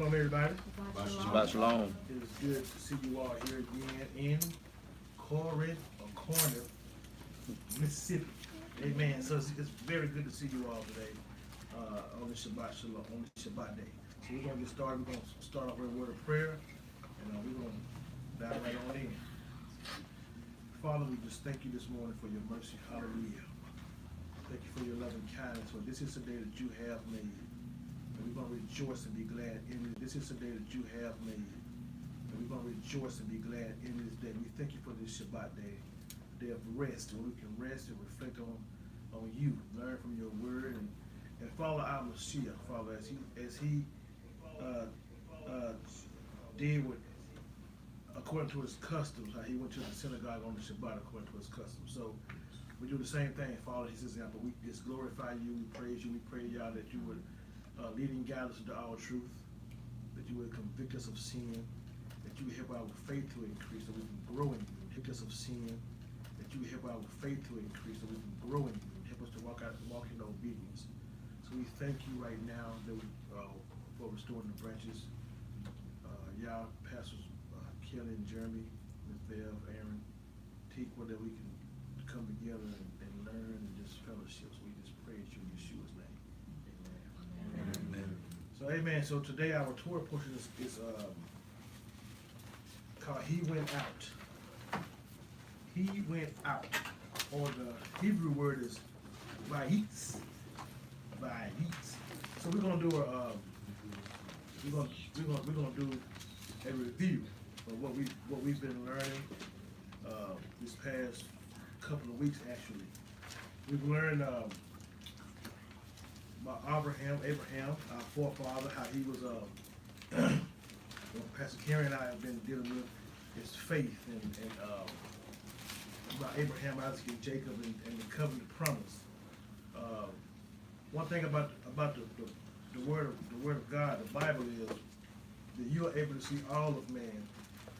Shalom, everybody. Shabbat shalom. It is good to see you all here again in Corinth, Mississippi. Amen. So it's very good to see you all today on the Shabbat Shalom, on the Shabbat day. So we're going to get started. We're going to start off with a word of prayer, and we're going to dive right on in. Father, we just thank you this morning for your mercy. Hallelujah. Thank you for your loving kindness. For this is the day that you have made. And we're going to rejoice and be glad in it. This is the day that you have made. And we're going to rejoice and be glad in this day. We thank you for this Shabbat day, a day of rest, where we can rest and reflect on you, learn from your word, and follow our Mashiach, Father, as he did with, according to his customs, how he went to the synagogue on the Shabbat according to his customs. So we do the same thing, follow his example. We just glorify you, we praise you, we pray, y'all, that you would lead and guide us into all truth, that you would convict us of sin, that you would help our faith to increase, that we can grow in you, convict us of sin, that you would help our faith to increase, that we can grow in you, and help us to walk in obedience. So we thank you right now that for restoring the branches. Y'all, Pastors Kelly and Jeremy, Ms. Bev, Aaron, Teakwa, that we can come together and learn and just fellowship. So we just praise you in Yeshua's name. Amen. Amen. So amen. So today our Torah portion is called He Went Out. He went out. Or the Hebrew word is vayitz. Vayitz. So we're gonna do we're gonna do a review of what we've been learning this past couple of weeks. Actually, we've learned about Abraham, our forefather, how he was. Pastor Karen and I have been dealing with his faith and about Abraham, Isaac, and Jacob, and the covenant promise. One thing about the word of God, the Bible, is that you are able to see all of man,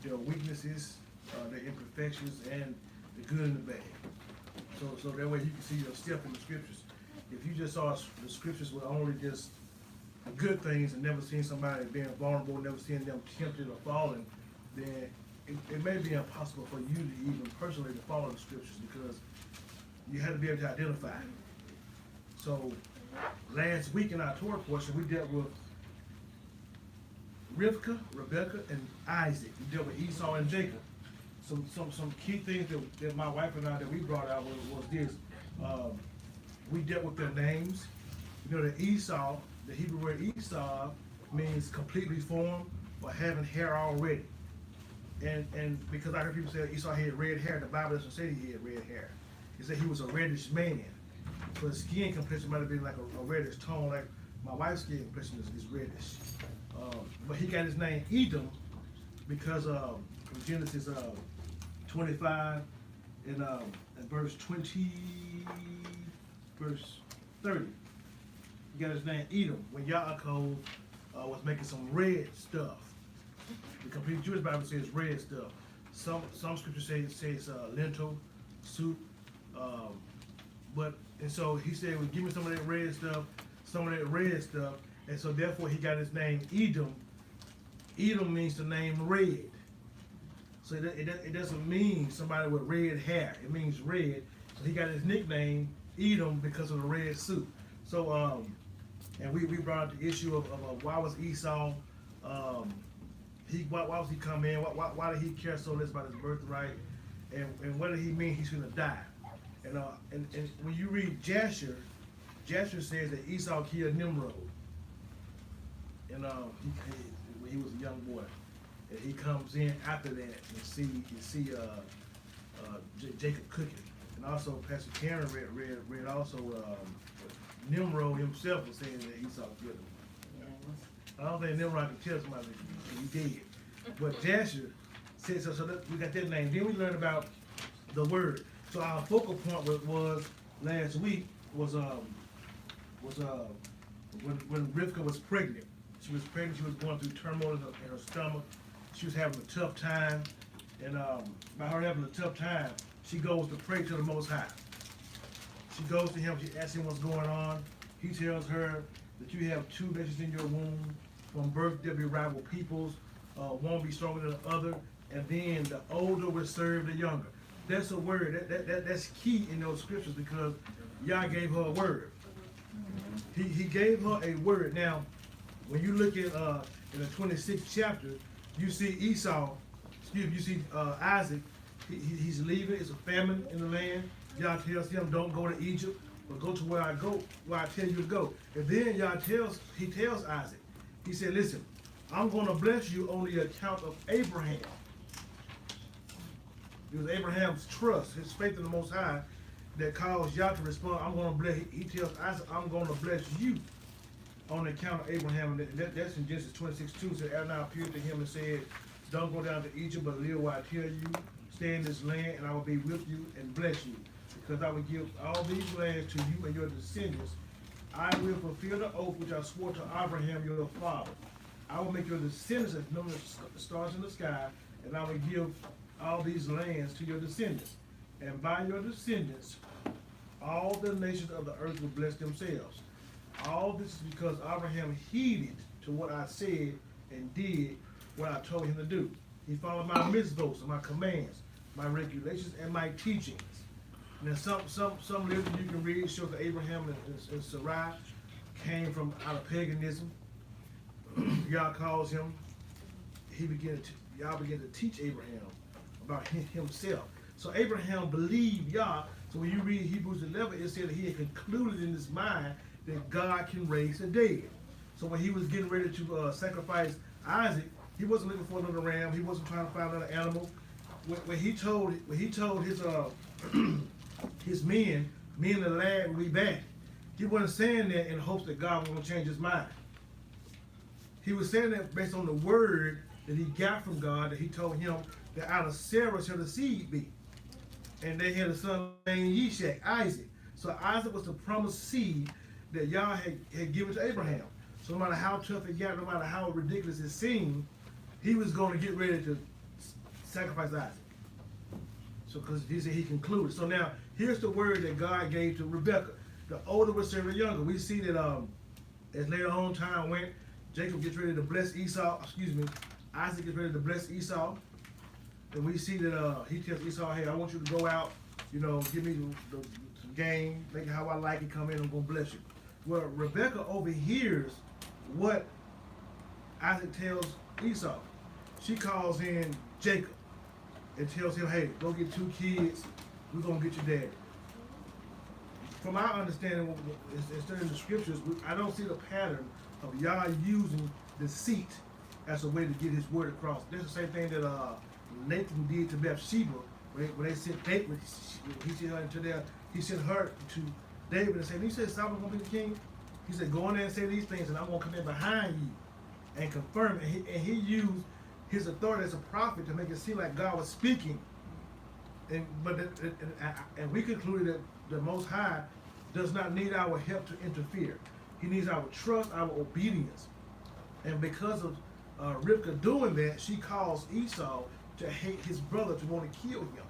their weaknesses, their imperfections, and the good and the bad. So that way you can see yourself in the scriptures. If you just saw the scriptures with only just the good things and never seen somebody being vulnerable, never seen them tempted or falling, then it may be impossible for you to even personally to follow the scriptures, because you have to be able to identify it. So last week in our Torah portion, we dealt with Rebecca, and Isaac. We dealt with Esau and Jacob. Some key things that my wife and I that we brought out was this. We dealt with their names. You know that Esau, the Hebrew word Esau, means completely formed or having hair already. And because I heard people say Esau had red hair, the Bible doesn't say he had red hair. It said he was a reddish man. So his skin complexion might have been like a reddish tone, like my wife's skin complexion is reddish. But he got his name Edom because from Genesis 25 and verse 20, verse 30. He got his name Edom when Yaakov was making some red stuff. The complete Jewish Bible says red stuff. Some scriptures say it's lentil soup. And so he said, well, give me some of that red stuff, and so therefore he got his name Edom. Edom means the name red. So it doesn't mean somebody with red hair. It means red. So he got his nickname Edom because of the red suit. So and we brought up the issue of why was Esau why was he come in? Why did he care so less about his birthright? And what did he mean he's gonna die? And when you read Jasher says that Esau killed Nimrod. And when he was a young boy, and he comes in after that and you see Jacob cooking. And also Pastor Karen read also Nimrod himself was saying that Esau killed him. I don't think Nimrod can tell somebody that he did. But Jasher said so we got that name. Then we learned about the word. So our focal point was last week was when Rivka was pregnant. She was pregnant. She was going through turmoil in her stomach. She was having a tough time, and by her having a tough time, she goes to pray to the Most High. She goes to him. She asks him what's going on. He tells her that you have two babies in your womb, From birth there'll be rival peoples, one will be stronger than the other, and then the older will serve the younger. That's a word, that's key in those scriptures because Yah gave her a word. He gave her a word. Now, when you look at in the 26th chapter, you see Isaac, he's leaving, it's a famine in the land. Yah tells him, don't go to Egypt, but go to where I tell you to go. And then he tells Isaac, he said, listen, I'm going to bless you on the account of Abraham. It was Abraham's trust, his faith in the Most High, that caused Yah to respond, I'm going to bless, he tells Isaac, I'm going to bless you on the account of Abraham. And that's in Genesis 26:2. Said, Adonai appeared to him and said, don't go down to Egypt, but live where I tell you. Stay in this land, and I will be with you and bless you. Because I will give all these lands to you and your descendants. I will fulfill the oath which I swore to Abraham your father. I will make your descendants as numerous as the stars in the sky, and I will give all these lands to your descendants. And by your descendants, all the nations of the earth will bless themselves. All this is because Abraham heeded to what I said and did what I told him to do. He followed my mitzvos and my commands, my regulations, and my teachings. Now, some literature you can read shows that Abraham and Sarai came from out of paganism. Yah calls him. Yah began to teach Abraham about himself. So Abraham believed Yah. So when you read Hebrews 11, it said that he had concluded in his mind that God can raise the dead. So when he was getting ready to sacrifice Isaac, he wasn't looking for another ram. He wasn't trying to find another animal. When he told his men the lad will be back, he wasn't saying that in hopes that God was going to change his mind. He was saying that based on the word that he got from God, that he told him that out of Sarah shall the seed be. And they had a son named Yishak, Isaac. So Isaac was the promised seed that Yah had given to Abraham. So no matter how tough it got, no matter how ridiculous it seemed, he was going to get ready to sacrifice Isaac. So because he said he concluded. So now here's the word that God gave to Rebekah. The older will serve the younger. We see that as later on time went, Jacob gets ready to bless Esau. Isaac gets ready to bless Esau. And we see that he tells Esau, hey, I want you to go out, give me some game, make it how I like it, come in, I'm going to bless you. Well, Rebekah overhears what Isaac tells Esau. She calls in Jacob and tells him, hey, go get 2 kids, we're going to get your dad. From our understanding, in the scriptures, I don't see the pattern of Yah using deceit as a way to get his word across. That's the same thing that Nathan did to Bathsheba when they sent David. He sent her to David and said, "You said Solomon's gonna be the king." He said, "Go in there and say these things, and I'm gonna come in behind you and confirm it." And he used his authority as a prophet to make it seem like God was speaking. And we concluded that the Most High does not need our help to interfere. He needs our trust, our obedience. And because of Rivka doing that, she caused Esau to hate his brother, to want to kill him.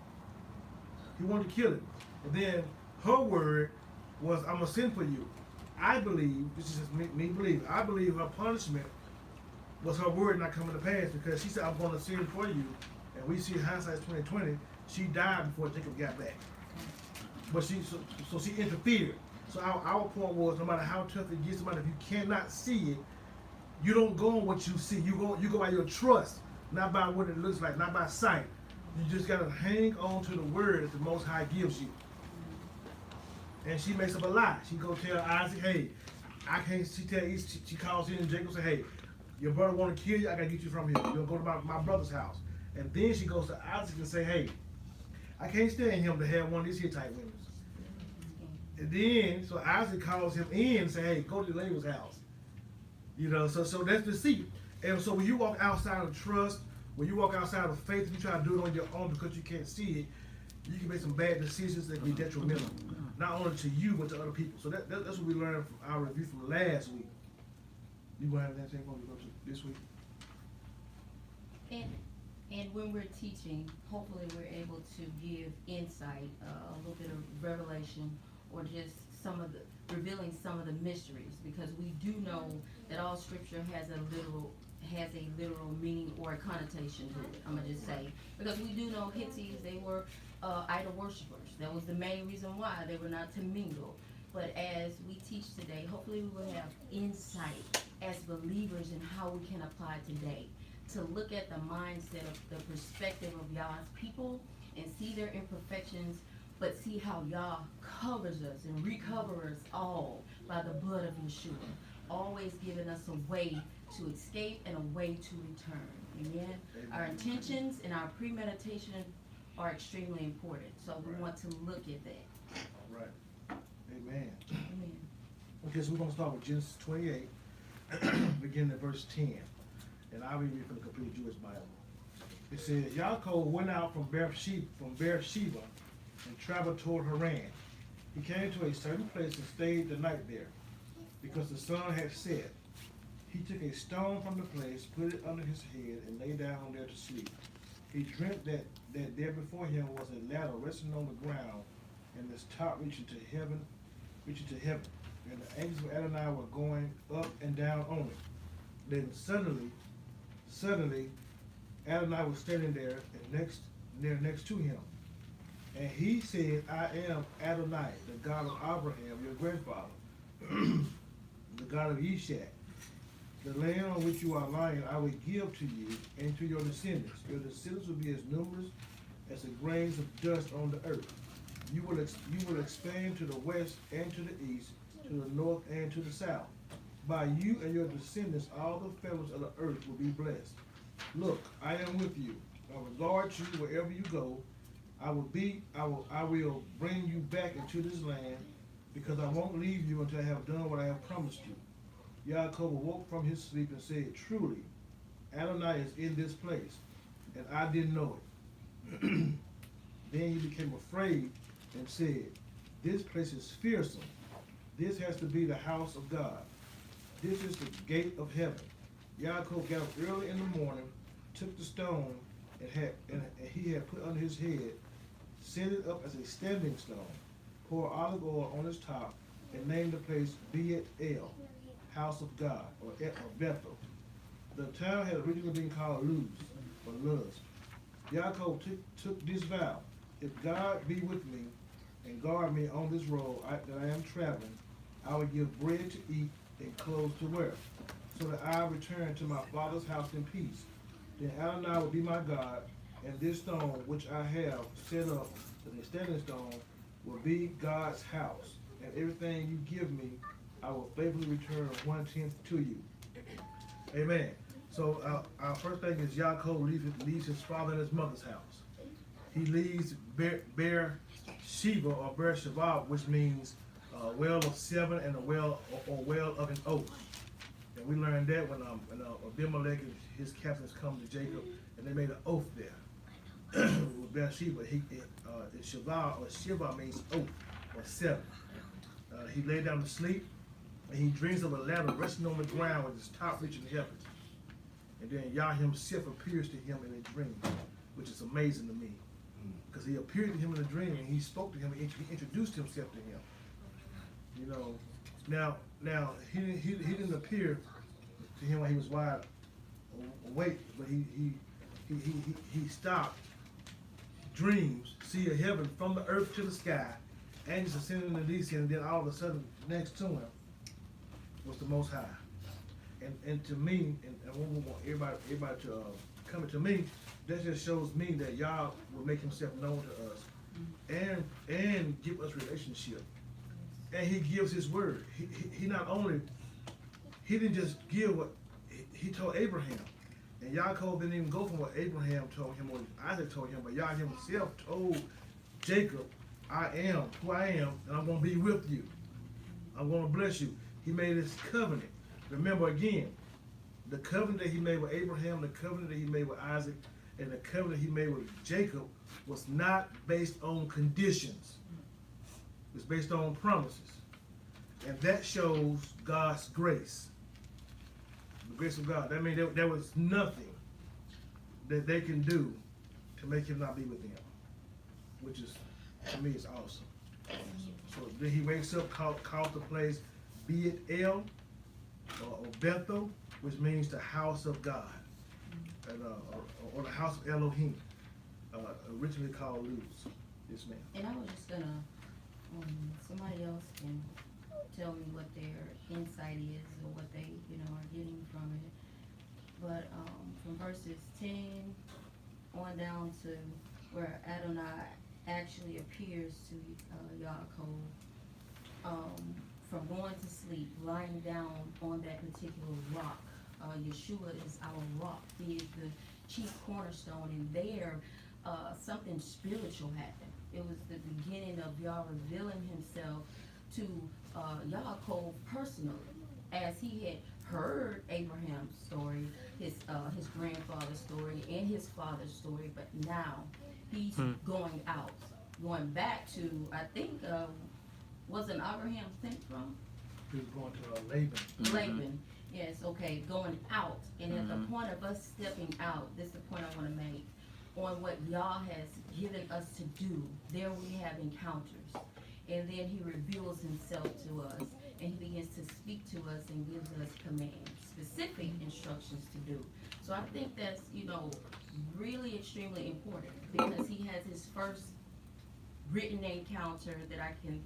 He wanted to kill him. And then her word was, I'm going to send for you. I believe, this is just me believe, I believe her punishment was her word not coming to pass, because she said, I'm going to send for you. And we see hindsight 2020, she died before Jacob got back. But she interfered. So our point was, no matter how tough it gets, no matter if you cannot see it, you don't go on what you see. You go by your trust, not by what it looks like, not by sight. You just gotta hang on to the word that the Most High gives you. And she makes up a lie. She go tell Isaac, hey, I can't. She calls in and Jacob say, hey, your brother want to kill you. I gotta get you from here. You're gonna go to my brother's house. And then she goes to Isaac and say, hey, I can't stand him to have one of these here type women. And then so Isaac calls him in and say, hey, go to Laban's house. So that's deceit. And so when you walk outside of trust, when you walk outside of faith, and you try to do it on your own because you can't see it, you can make some bad decisions that can be detrimental, not only to you but to other people. So that's what we learned from our review from last week. You want to have that same one we go to this week? And when we're teaching, hopefully we're able to give insight, a little bit of revelation, or just revealing some of the mysteries, because we do know that all scripture has a literal meaning or a connotation to it. I'm gonna just say, because we do know Hittites, they were idol worshipers. That was the main reason why they were not to mingle. But as we teach today, hopefully we will have insight as believers in how we can apply today to look at the mindset of the perspective of Yah's people and see their imperfections, but see how Yah covers us and recovers us all by the blood of Yeshua, always giving us a way to escape and a way to return. Amen. Our intentions and our premeditation are extremely important, so we want to look at that. Right. Amen. Amen. Okay, so we're gonna start with Genesis 28, beginning at verse 10. And I'll be reading from the complete Jewish Bible. It says, Yaakov went out from Beersheba and traveled toward Haran. He came to a certain place and stayed the night there, because the sun had set. He took a stone from the place, put it under his head, and lay down there to sleep. He dreamt that there before him was a ladder resting on the ground, and its top reaching to heaven, and the angels of Adonai were going up and down on it. Then suddenly, Adonai was standing there next to him. And he said, I am Adonai, the God of Abraham, your grandfather, the God of Ishak. The land on which you are lying I will give to you and to your descendants. Your descendants will be as numerous as the grains of dust on the earth. You will expand to the west and to the east, to the north and to the south. By you and your descendants, all the families of the earth will be blessed. Look, I am with you. I will guard you wherever you go. I will bring you back into this land, because I won't leave you until I have done what I have promised you. Yaakov awoke from his sleep and said, truly, Adonai is in this place, and I didn't know it. Then he became afraid and said, this place is fearsome. This has to be the house of God. This is the gate of heaven. Yaakov got up early in the morning, took the stone and he had put under his head, set it up as a standing stone, poured olive oil on its top, and named the place Bet-El, house of God, or Bethel. The town had originally been called Luz. Yaakov took this vow: if God be with me and guard me on this road that I am traveling, I will give bread to eat and clothes to wear, so that I return to my father's house in peace. Then Adonai will be my God, and this stone which I have set up as a standing stone will be God's house. And everything you give me, I will faithfully return 1/10 to you. Amen. So our first thing is Yaakov leaves his father and his mother's house. He leaves Beersheba or Beersheba, which means well of seven and a well or well of an oath. And we learned that when Abimelech and his captains come to Jacob, and they made an oath there with Beersheba. Shiva means oath or seven. He lay down to sleep, and he dreams of a ladder resting on the ground with its top reaching heaven. And then Yah himself appears to him in a dream, which is amazing to me, because he appeared to him in a dream and he spoke to him and he introduced himself to him. You know, now he didn't appear to him when he was wide awake, but he stopped, dreams, see a heaven from the earth to the sky, angels ascending and descending, and then all of a sudden next to him was the Most High. And to me, and we want everybody to come to me, that just shows me that Yah will make himself known to us and give us relationship. And he gives his word. He not only, he didn't just give what he told Abraham. And Yaakov didn't even go from what Abraham told him or Isaac told him, but Yah himself told Jacob, I am who I am, and I'm going to be with you. I'm going to bless you. He made his covenant. Remember again, the covenant that he made with Abraham, the covenant that he made with Isaac, and the covenant he made with Jacob was not based on conditions. It was based on promises. And that shows God's grace. The grace of God. That means there was nothing that they can do to make him not be with them. Which is, to me, is awesome. So then he wakes up, calls the place Beit El, or Bethel, which means the house of God, and, or the house of Elohim, originally called Luz. Yes, ma'am. And I was just gonna, somebody else can tell me what their insight is or what they, are getting from it. But, from verses 10 on down to where Adonai actually appears to Yaakov, from going to sleep, lying down on that particular rock. Yeshua is our rock. He is the chief cornerstone, and there, something spiritual happened. It was the beginning of Yah revealing himself to Yaakov personally, as he had heard Abraham's story, his grandfather's story, and his father's story, but now he's going out, going back to, I think, wasn't Abraham sent from? He was going to Laban. Laban, yes, okay, going out, and at the point of us stepping out, this is the point I want to make, on what Yah has given us to do, there we have encounters, and then he reveals himself to us, and he begins to speak to us and gives us commands, specific instructions to do. So I think that's, really extremely important, because he has his first written encounter that I can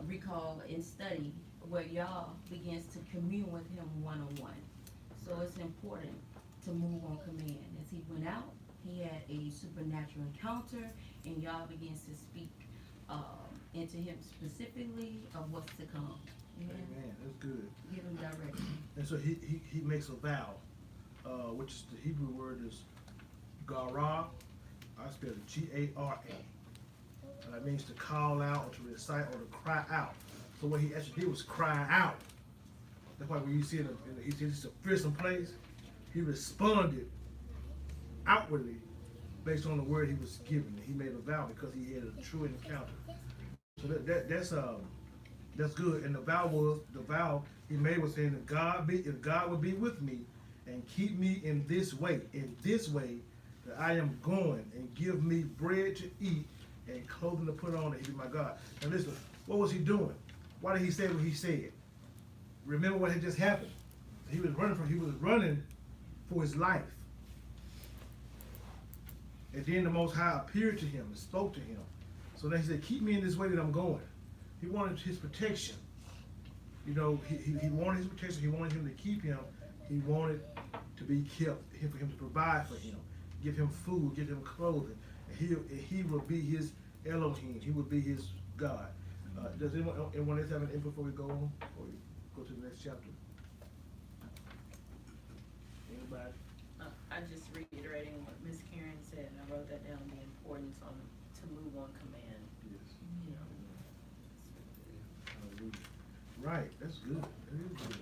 recall and study, where Yah begins to commune with him one-on-one. So it's important to move on command. As he went out, he had a supernatural encounter, and Yah begins to speak into him specifically of what's to come. Amen. That's good. Give him direction. And so he makes a vow, which is the Hebrew word is Gara. I spell it Gara. And that means to call out or to recite or to cry out. So what he actually did was cry out. That's why when you see it, it's just a fearsome place, he responded outwardly based on the word he was given. He made a vow because he had a true encounter. So that's good. And the vow he made was saying, if God would be with me and keep me in this way that I am going, and give me bread to eat and clothing to put on, that he be my God. Now listen, what was he doing? Why did he say what he said? Remember what had just happened. He was running for his life. And then the Most High appeared to him and spoke to him. So then he said, keep me in this way that I'm going. He wanted his protection. He wanted his protection. He wanted him to keep him. He wanted to be kept, for him to provide for him, give him food, give him clothing. And he will be his Elohim. He will be his God. Does anyone else have an input before we go on? Before we go to the next chapter? Anybody? I just reiterating what Miss Karen said, and I wrote that down, the importance to move on command. Yes. Right, that's good. That is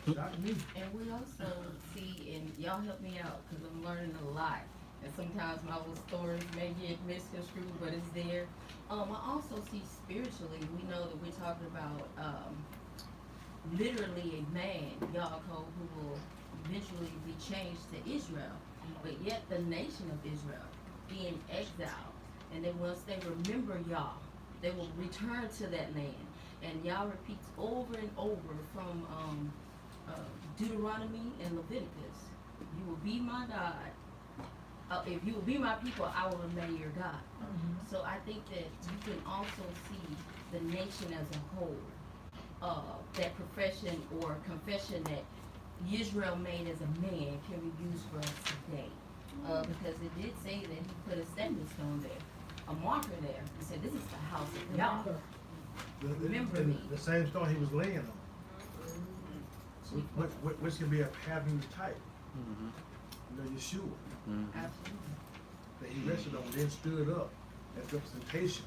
good. Shocked me. And we also see, and y'all help me out, because I'm learning a lot. And sometimes my little stories may get misconstrued, but it's there. I also see spiritually, we know that we're talking about literally a man, Yaakov, who will eventually be changed to Israel. But yet the nation of Israel being exiled, and then once they remember Yah, they will return to that land. And Yah repeats over and over from Deuteronomy and Leviticus, you will be my God. If you will be my people, I will remain your God. So I think that you can also see the nation as a whole. That profession or confession that Israel made as a man can be used for us today. Because it did say that he put a stepping stone there, a marker there. He said, this is the house of Yah. Remember me. The same stone he was laying on. Which can be a pattern type. Yeshua. Absolutely. That he rested on, then stood up as representation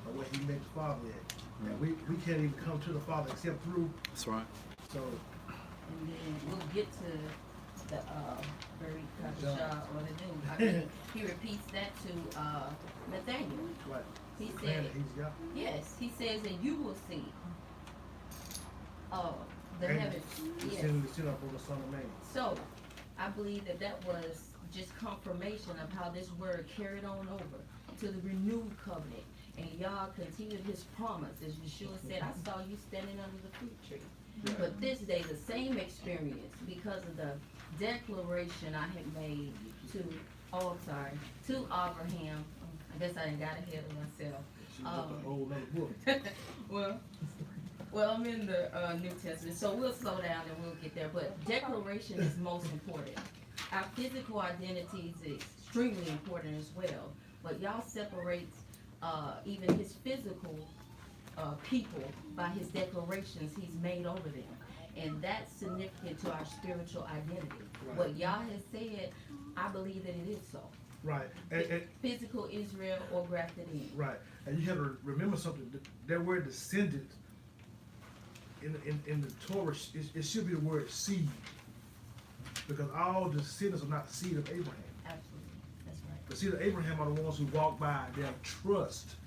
of what he made the Father at. And we can't even come to the Father except through. That's right. So. And then we'll get to the very Kadishah or the doom. I mean, he repeats that to Nathaniel. Right. He said, yes, he says that you will see the heavens. Yes. Descend up on the Son of Man. So, I believe that was just confirmation of how this word carried on over to the renewed covenant. And Yah continued his promise, as Yeshua said, I saw you standing under the fruit tree. Right. But this day, the same experience, because of the declaration I had made to Abraham. I guess I got ahead of myself. She took a whole nother book. Well, I'm in the New Testament, so we'll slow down and we'll get there. But declaration is most important. Our physical identity is extremely important as well. But Yah separates even his physical people by his declarations he's made over them. And that's significant to our spiritual identity. Right. What Yah has said, I believe that it is so. Right. And Physical Israel or grafted in. right. And you have to remember something. That word descendant in the Torah, it should be the word seed. Because all descendants are not the seed of Abraham. Absolutely. That's right. The seed of Abraham are the ones who walk by their trust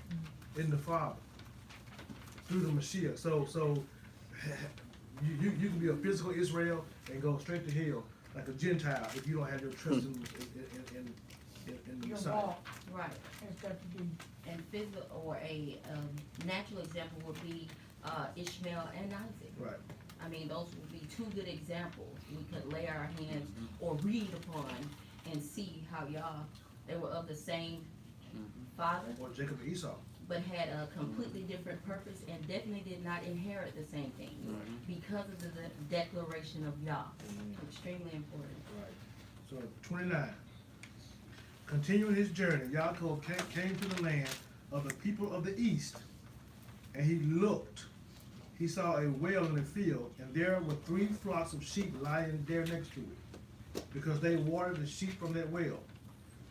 in the Father through the Mashiach. So you can be a physical Israel and go straight to hell like a Gentile if you don't have your trust in the Messiah. Right. And physical or a natural example would be Ishmael and Isaac. Right. I mean, those would be two good examples we could lay our hands or read upon and see how they were of the same father, Or Jacob and Esau. but had a completely different purpose and definitely did not inherit the same things because of the declaration of Yah. Extremely important. Right. So 29. Continuing his journey, Yaakov came to the land of the people of the east, and he looked. He saw a well in the field, and there were 3 flocks of sheep lying there next to it, because they watered the sheep from that well.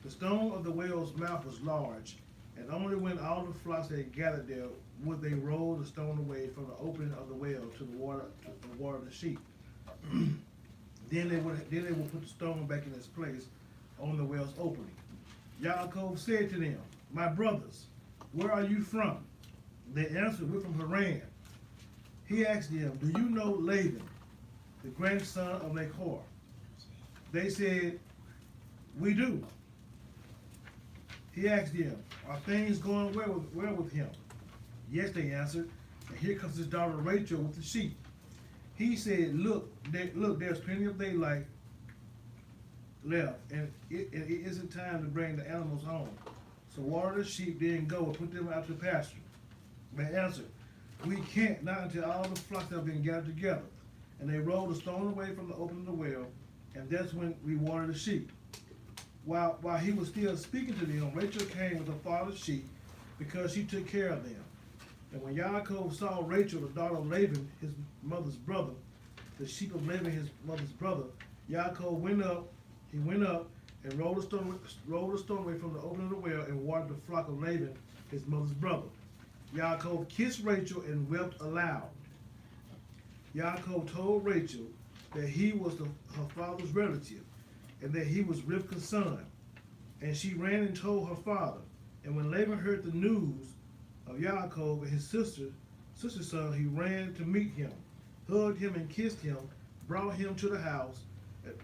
The stone of the well's mouth was large, and only when all the flocks had gathered there would they roll the stone away from the opening of the well to water the sheep. Then they would put the stone back in its place on the well's opening. Yaakov said to them, "My brothers, where are you from?" They answered, "We're from Haran." He asked them, "Do you know Laban, the grandson of Nahor?" They said, "We do." He asked them, "Are things going well with him?" "Yes," they answered, "and here comes his daughter Rachel with the sheep." He said, Look, there's plenty of daylight left, and it isn't time to bring the animals home. So water the sheep, then go and put them out to pasture." They answered, "We can't, not until all the flocks have been gathered together." And they rolled the stone away from the opening of the well, and that's when we watered the sheep. While he was still speaking to them, Rachel came with her father's sheep, because she took care of them. And when Yaakov saw Rachel, the daughter of Laban, his mother's brother, the sheep of Laban, his mother's brother, Yaakov went up and rolled the stone away from the opening of the well and watered the flock of Laban, his mother's brother. Yaakov kissed Rachel and wept aloud. Yaakov told Rachel that he was her father's relative, and that he was Rivka's son. And she ran and told her father. And when Laban heard the news of Yaakov and his sister's son, he ran to meet him, hugged him and kissed him, brought him to the house.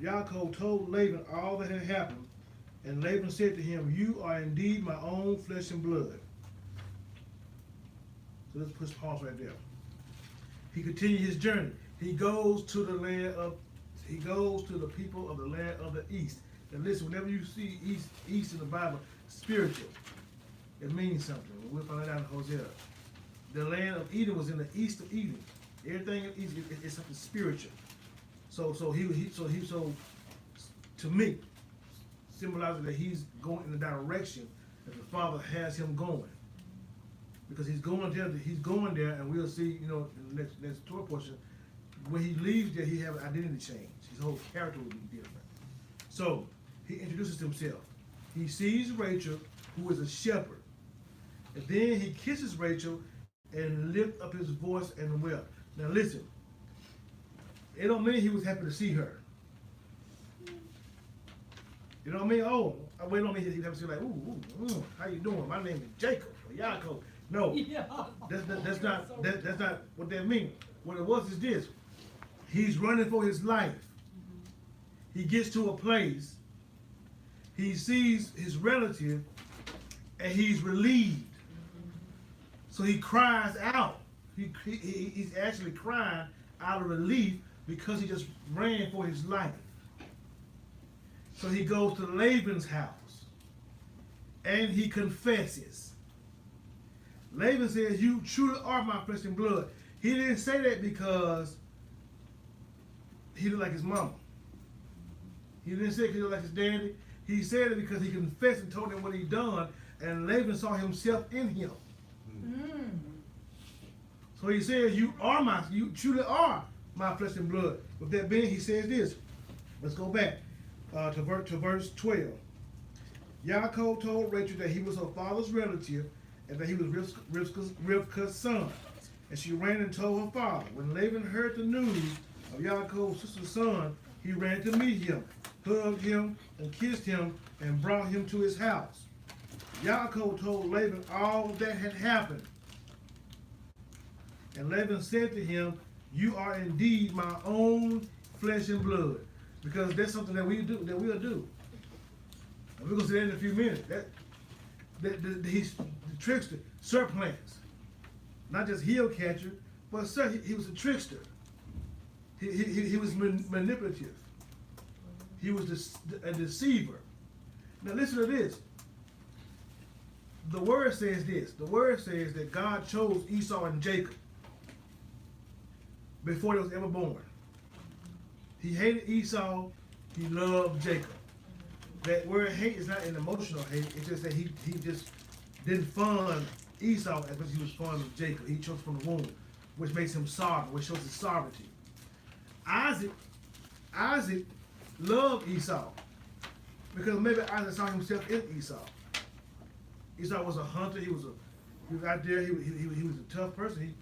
Yaakov told Laban all that had happened, and Laban said to him, "You are indeed my own flesh and blood." So let's push pause right there. He continued his journey. He goes to the people of the land of the east. And listen, whenever you see east in the Bible, spiritual, it means something. We'll find that out in Hosea. The land of Eden was in the east of Eden. Everything in east is something spiritual. So to me, symbolizing that he's going in the direction that the Father has him going. Because he's going there, and we'll see, in the next Torah portion, when he leaves there, he have an identity change. His whole character will be different. So he introduces himself. He sees Rachel, who is a shepherd. And then he kisses Rachel and lifts up his voice and wept. Now listen, it don't mean he was happy to see her. You know what I mean? Oh, we don't mean he was happy to see like, ooh, how you doing? My name is Jacob or Yaakov. No, that's not what that means. What it was is this: he's running for his life. He gets to a place, he sees his relative, and he's relieved. So he cries out. He's actually crying out of relief because he just ran for his life. So he goes to Laban's house and he confesses. Laban says, "You truly are my flesh and blood." He didn't say that because he looked like his mama. He didn't say it because he looked like his daddy. He said it because he confessed and told him what he done, and Laban saw himself in him. Mm. So he says, you truly are my flesh and blood. With that being, he says this. Let's go back to verse 12. Yaakov told Rachel that he was her father's relative and that he was Rivka's son. And she ran and told her father. When Laban heard the news of Yaakov's sister's son, he ran to meet him, hugged him, and kissed him, and brought him to his house. Yaakov told Laban all that had happened. And Laban said to him, "You are indeed my own flesh and blood." Because that's something that we'll do. And we're going to see that in a few minutes. He's the trickster, surplants. Not just heel catcher, but he was a trickster. He was manipulative. He was a deceiver. Now listen to this. The word says this. The word says that God chose Esau and Jacob before they was ever born. He hated Esau. He loved Jacob. That word hate is not an emotional hate. It's just that he just didn't fund Esau as much as he was fond of Jacob. He chose from the womb, which makes him sovereign, which shows his sovereignty. Isaac loved Esau because maybe Isaac saw himself in Esau. Esau was a hunter. He was out there. He was a tough person.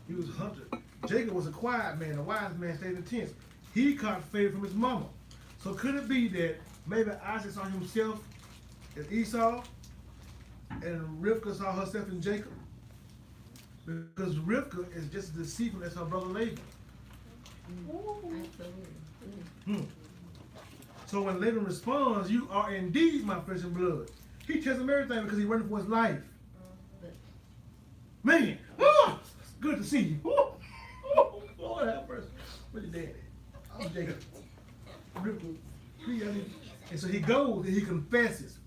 He was a hunter. Jacob was a quiet man. A wise man stayed in tents. He caught favor from his mama. So could it be that maybe Isaac saw himself in Esau and Rivka saw herself in Jacob? Because Rivka is just as deceitful as her brother Laban. Absolutely. So when Laban responds, "You are indeed my flesh and blood," he tells him everything because he's running for his life. Man, it's good to see you. Lord have mercy. Where's your daddy? Oh, Jacob. And so he goes and he confesses.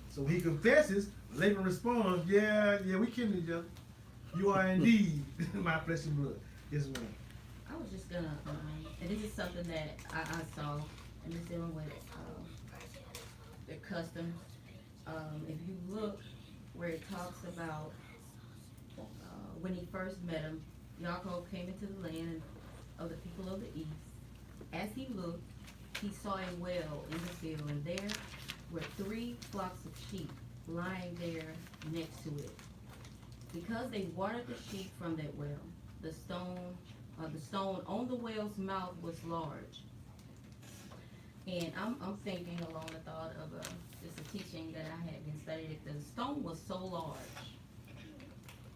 So he confesses. Laban responds, yeah, we kidding each other. You are indeed my flesh and blood. Yes, ma'am. I was just gonna, and this is something that I saw, and it's dealing with their customs. If you look where it talks about when he first met him, Yaakov came into the land of the people of the east. As he looked, he saw a well in the field, and there were 3 flocks of sheep lying there next to it. Because they watered the sheep from that well, the stone on the well's mouth was large. And I'm thinking along the thought of just a teaching that I had been studying. The stone was so large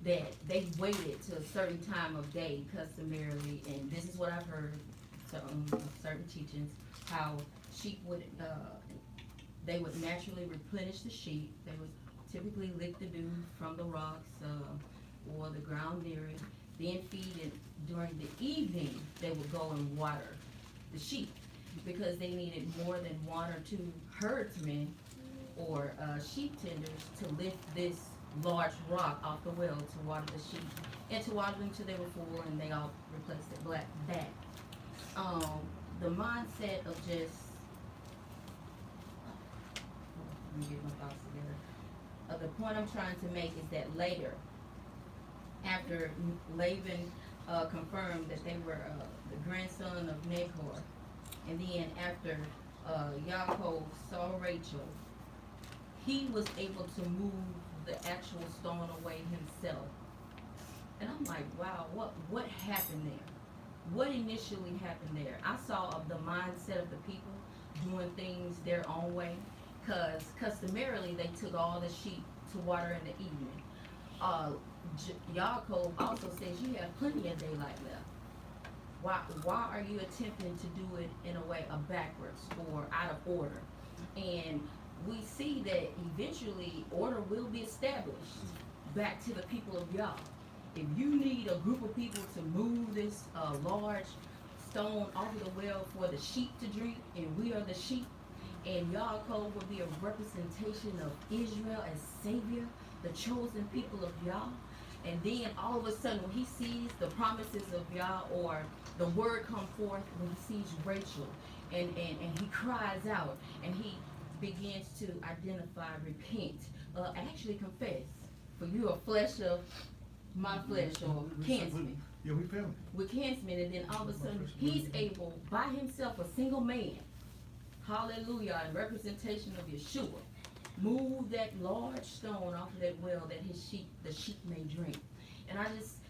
that they waited to a certain time of day customarily, and this is what I've heard certain teachings, how sheep would they would naturally replenish the sheep. They would typically lick the dew from the rocks or the ground near it, then feed it. During the evening, they would go and water the sheep because they needed more than 1 or 2 herdsmen or sheep tenders to lift this large rock off the well to water the sheep and to water them till they were full and they all replaced it back. The mindset of just let me get my thoughts together. The point I'm trying to make is that later, after Laban confirmed that they were the grandson of Nahor, and then after Yaakov saw Rachel, he was able to move the actual stone away himself. And I'm like, wow, what happened there? What initially happened there? I saw of the mindset of the people doing things their own way, because customarily they took all the sheep to water in the evening. Yaakov also says you have plenty of daylight left. Why are you attempting to do it in a way backwards or out of order? And we see that eventually order will be established back to the people of Yah. If you need a group of people to move this large stone off of the well for the sheep to drink, and we are the sheep, and Yaakov will be a representation of Israel as Savior, the chosen people of Yah. And then all of a sudden, when he sees the promises of Yah or the word come forth, when he sees Rachel, and he cries out, and he begins to identify, repent, actually confess, for you are flesh of my flesh, or kinsman. Yeah, we family. With kinsmen, and then all of a sudden he's able by himself, a single man, hallelujah, in representation of Yeshua, move that large stone off of that well that the sheep may drink. And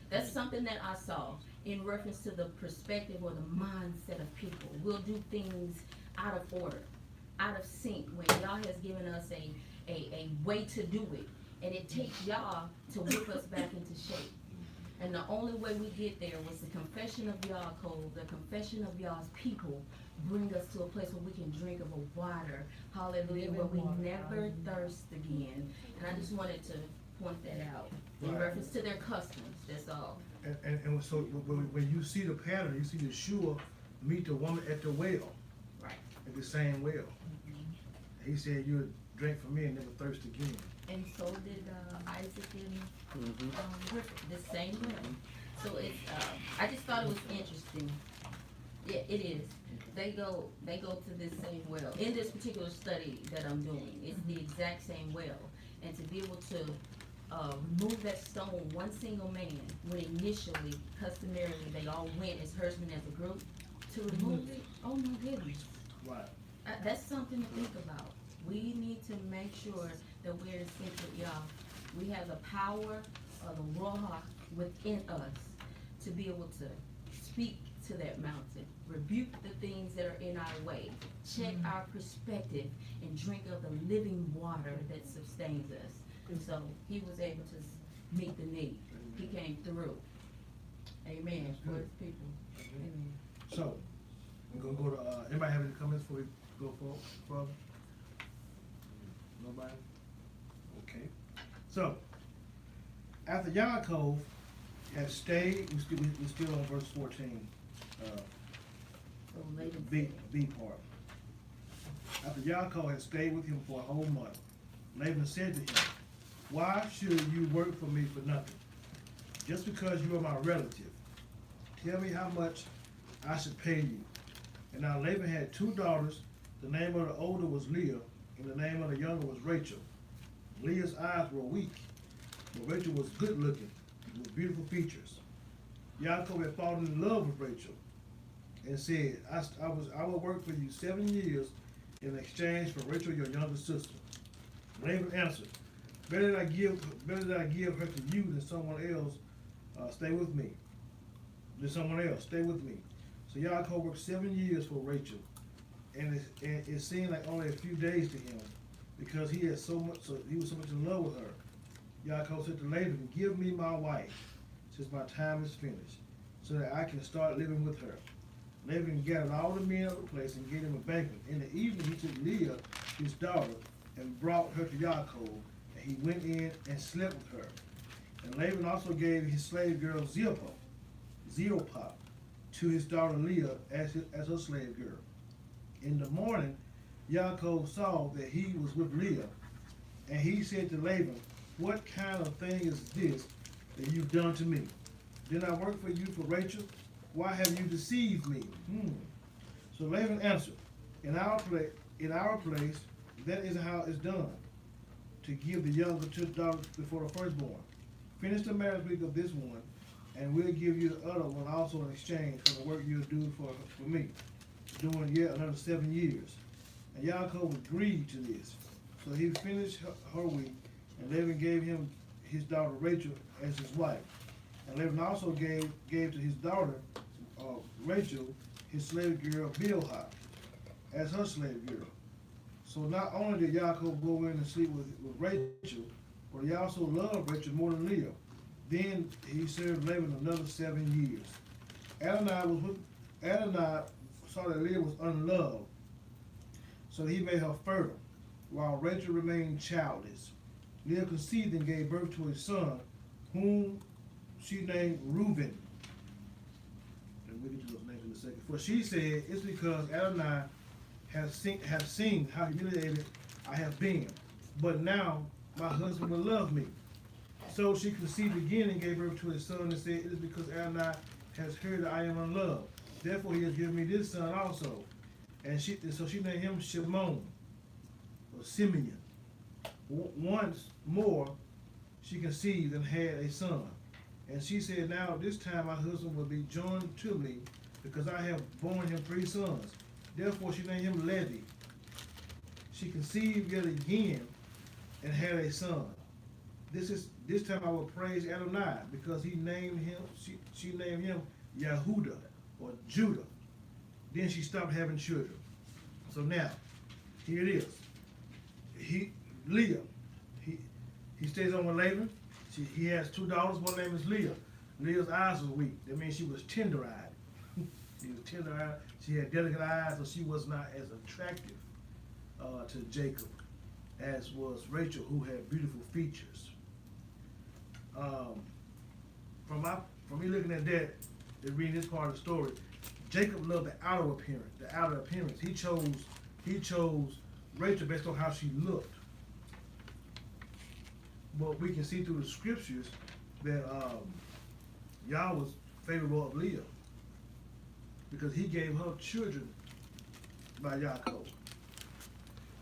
that's something that I saw in reference to the perspective or the mindset of people. We'll do things out of order, out of sync, when Yah has given us a way to do it, and it takes Yah to whip us back into shape. And the only way we get there was the confession of Yaakov, the confession of Yah's people, bring us to a place where we can drink of a water, hallelujah, where we never thirst again. And I just wanted to point that out in reference to their customs, that's all. And so when you see the pattern, you see Yeshua meet the woman at the well. Right. At the same well. He said, "You'll drink from me and never thirst again." And so did Isaac and the same way. So it's I just thought it was interesting. Yeah, it is. They go to this same well. In this particular study that I'm doing, it's the exact same well. And to be able to remove that stone, one single man, when initially, customarily, they all went as herdsmen as a group, to remove it, oh my goodness. Right. That's something to think about. We need to make sure that we're in sync with Yah. We have the power of the Ruach within us to be able to speak to that mountain, rebuke the things that are in our way, check our perspective, and drink of the living water that sustains us. And so he was able to meet the need. He came through. Amen. For his people. Amen. So, we're gonna go to, anybody have any comments before we go further? Nobody? Okay. So, after Yaakov had stayed, we're still on verse 14, So Laban B part. After Yaakov had stayed with him for a whole month, Laban said to him, "Why should you work for me for nothing? Just because you are my relative. Tell me how much I should pay you." And now Laban had 2 daughters. The name of the older was Leah, and the name of the younger was Rachel. Leah's eyes were weak, but Rachel was good looking, with beautiful features. Yaakov had fallen in love with Rachel, and said, I will work for you 7 years in exchange for Rachel, your younger sister." Laban answered, better that I give her to you than someone else. Stay with me. So Yaakov worked 7 years for Rachel, and it seemed like only a few days to him, because he was so much in love with her. Yaakov said to Laban, "Give me my wife, since my time is finished, so that I can start living with her." Laban gathered all the men of the place and gave him a banquet. In the evening he took Leah, his daughter, and brought her to Yaakov, and he went in and slept with her. And Laban also gave his slave girl Zilpah to his daughter Leah as her slave girl. In the morning, Yaakov saw that he was with Leah, and he said to Laban, "What kind of thing is this that you've done to me? Did I work for you for Rachel? Why have you deceived me?" So Laban answered, in our place, that is how it's done, to give the younger 2 daughters before the firstborn. Finish the marriage week of this one, and we'll give you the other one also in exchange for the work you'll do for me, doing yet another 7 years. And Yaakov agreed to this. So he finished her week, and Laban gave him his daughter Rachel as his wife. And Laban also gave to his daughter Rachel his slave girl Bilhah as her slave girl. So not only did Yaakov go in and sleep with Rachel, but he also loved Rachel more than Leah. Then he served Laban another 7 years. Adonai saw that Leah was unloved, so he made her fertile. while Rachel remained childless. Leah conceived and gave birth to a son, whom she named Reuben. And we'll get to those names in a second. For she said, it's because Adonai have seen how humiliated I have been. But now my husband will love me. So she conceived again and gave birth to a son and said, it is because Adonai has heard that I am unloved. Therefore he has given me this son also. And so she named him Shimon, or Simeon. Once more she conceived and had a son. And she said, now this time my husband will be joined to me, because I have borne him 3 sons. Therefore she named him Levi. She conceived yet again and had a son. This time I will praise Adonai, because he named him. She named him Yehuda, or Judah. Then she stopped having children. So now, here it is. Leah. He stays on with Laban. He has 2 daughters. One name is Leah. Leah's eyes were weak. That means she was tender-eyed. She was tender-eyed. She had delicate eyes, so she was not as attractive to Jacob as was Rachel, who had beautiful features. From me looking at that and reading this part of the story, Jacob loved the outer appearance. He chose Rachel based on how she looked. But we can see through the scriptures that Yah was favorable of Leah, because he gave her children by Yaakov.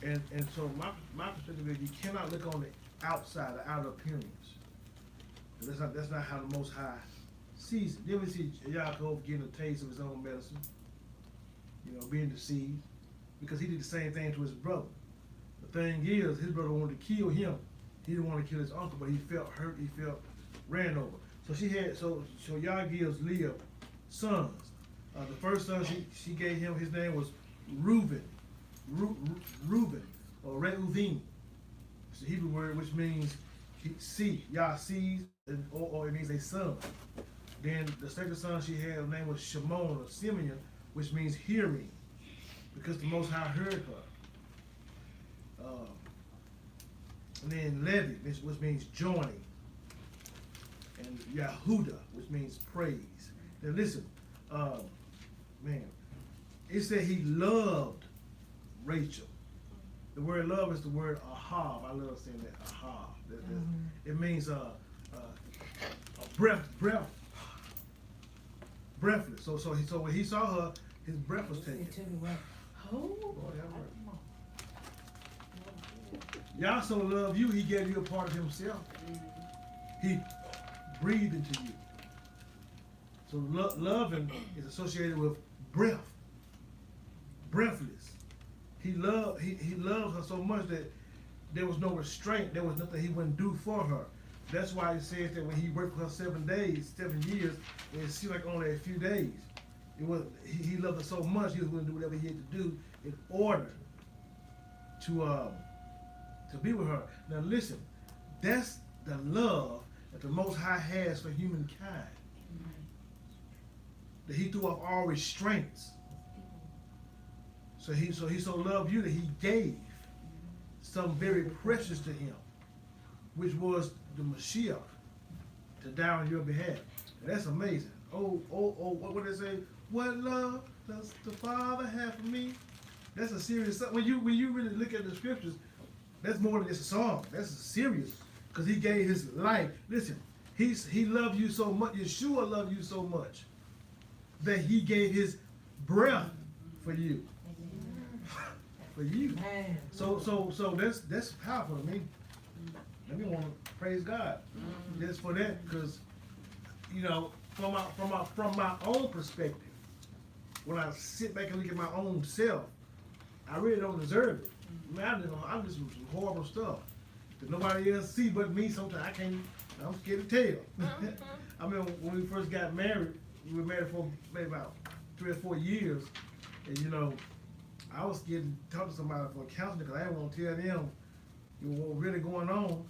And so my perspective is, you cannot look on the outside, the outer appearance. That's not how the Most High sees it. Then we see Yaakov getting a taste of his own medicine, being deceived, because he did the same thing to his brother. The thing is, his brother wanted to kill him. He didn't want to kill his uncle, but he felt hurt. He felt ran over. So Yah gives Leah sons. The first son she gave him, his name was Reuben, or Reuvim. It's the Hebrew word which means Yah sees, or it means a son. Then the second son she had, her name was Shimon, or Simeon, which means hearing, because the Most High heard her. And then Levi, which means joining, and Yehuda, which means praise. Now listen, it said he loved Rachel. The word love is the word ahav. I love saying that, ahav. It means breathless. So when he saw her, his breath was taken. Yah so loved you, he gave you a part of himself. He breathed into you. So loving is associated with breath. Breathless. He loved her so much that there was no restraint. There was nothing he wouldn't do for her. That's why it says that when he worked for her 7 years, it seemed like only a few days. He loved her so much, he was willing to do whatever he had to do in order to be with her. Now listen, that's the love that the Most High has for humankind. That he threw off all restraints. So he so loved you that he gave something very precious to him, which was the Mashiach, to die on your behalf. And that's amazing. What would they say? What love does the Father have for me? That's a serious song. When you really look at the scriptures, that's more than just a song. That's serious, because he gave his life. Listen, he loved you so much. Yeshua loved you so much that he gave his breath for you. For you. So that's powerful to me. Let me want to praise God just for that, because from my own perspective, when I sit back and look at my own self, I really don't deserve it. I'm just some horrible stuff that nobody else see but me. Sometimes I'm scared to tell. I remember when we first got married, we were married for maybe about 3 or 4 years, and I was scared to talk to somebody for counseling, because I didn't want to tell them what was really going on.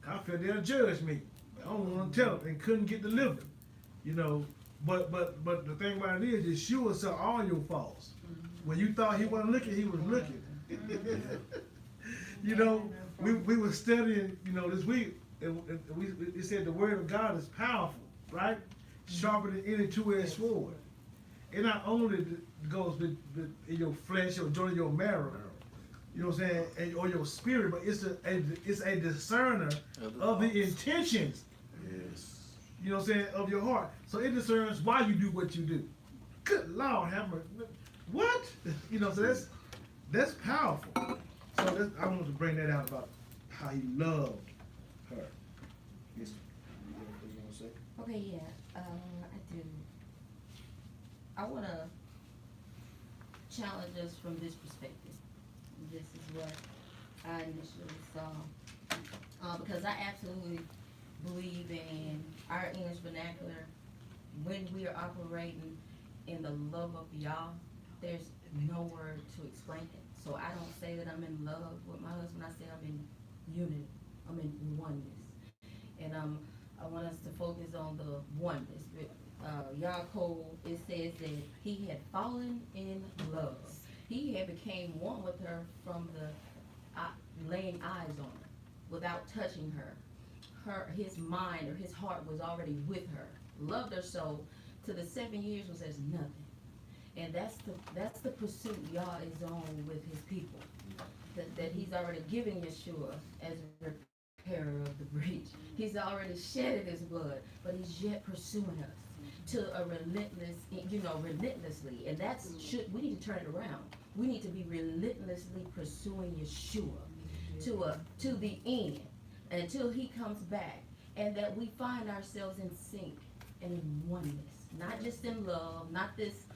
I felt they'll judge me. I don't want to tell them, and couldn't get delivered. But the thing about it is, Yeshua saw all your faults. When you thought he wasn't looking, he was looking. You know, we were studying, you know, this week, and we said the word of God is powerful, right? Sharper than any two-edged sword. It not only goes with in your flesh or joint your marrow, you know what I'm saying, or your spirit, but it's a discerner of the intentions. Yes. You know what I'm saying, of your heart. So it discerns why you do what you do. Good Lord, have mercy. What? You know, so that's powerful. So I wanted to bring that out about how he loved her. Yes. You got anything you want to say? Okay, yeah, I do. I want to challenge us from this perspective. This is what I initially saw. Because I absolutely believe in our English vernacular, when we are operating in the love of Yah, there's no word to explain it. So I don't say that I'm in love with my husband. I say I'm in unity. I'm in oneness. And I want us to focus on the oneness. Yaakov, it says that he had fallen in love. He had became one with her from the laying eyes on her, without touching her. His mind or his heart was already with her. Loved her so to the 7 years was as nothing. And that's the pursuit Yah is on with his people. That he's already given Yeshua as a repairer of the breach. He's already shedded his blood, but he's yet pursuing us to a relentlessly. And we need to turn it around. We need to be relentlessly pursuing Yeshua to the end until he comes back, and that we find ourselves in sync and in oneness, not just in love, not this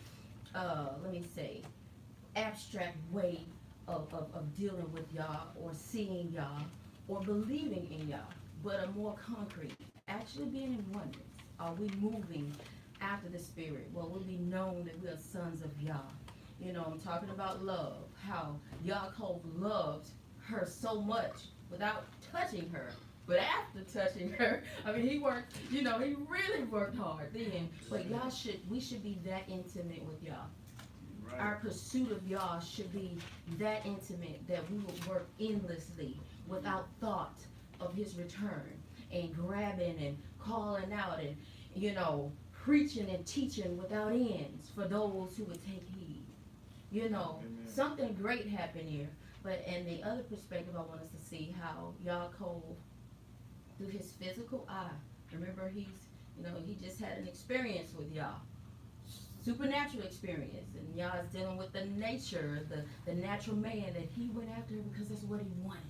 abstract way of dealing with Yah or seeing Yah or believing in Yah, but a more concrete, actually being in oneness. Are we moving after the Spirit? Well, we'll be known that we are sons of Yah. You know, I'm talking about love, how Yaakov loved her so much without touching her. But after touching her, I mean, he worked, he really worked hard then. But we should be that intimate with Yah. Right. Our pursuit of Yah should be that intimate that we will work endlessly without thought of his return, and grabbing and calling out and, preaching and teaching without ends for those who would take heed. Amen. Something great happened here. But in the other perspective, I want us to see how Yaakov, through his physical eye, remember he just had an experience with Yah, supernatural experience, and Yah is dealing with the nature, the natural man that he went after because that's what he wanted.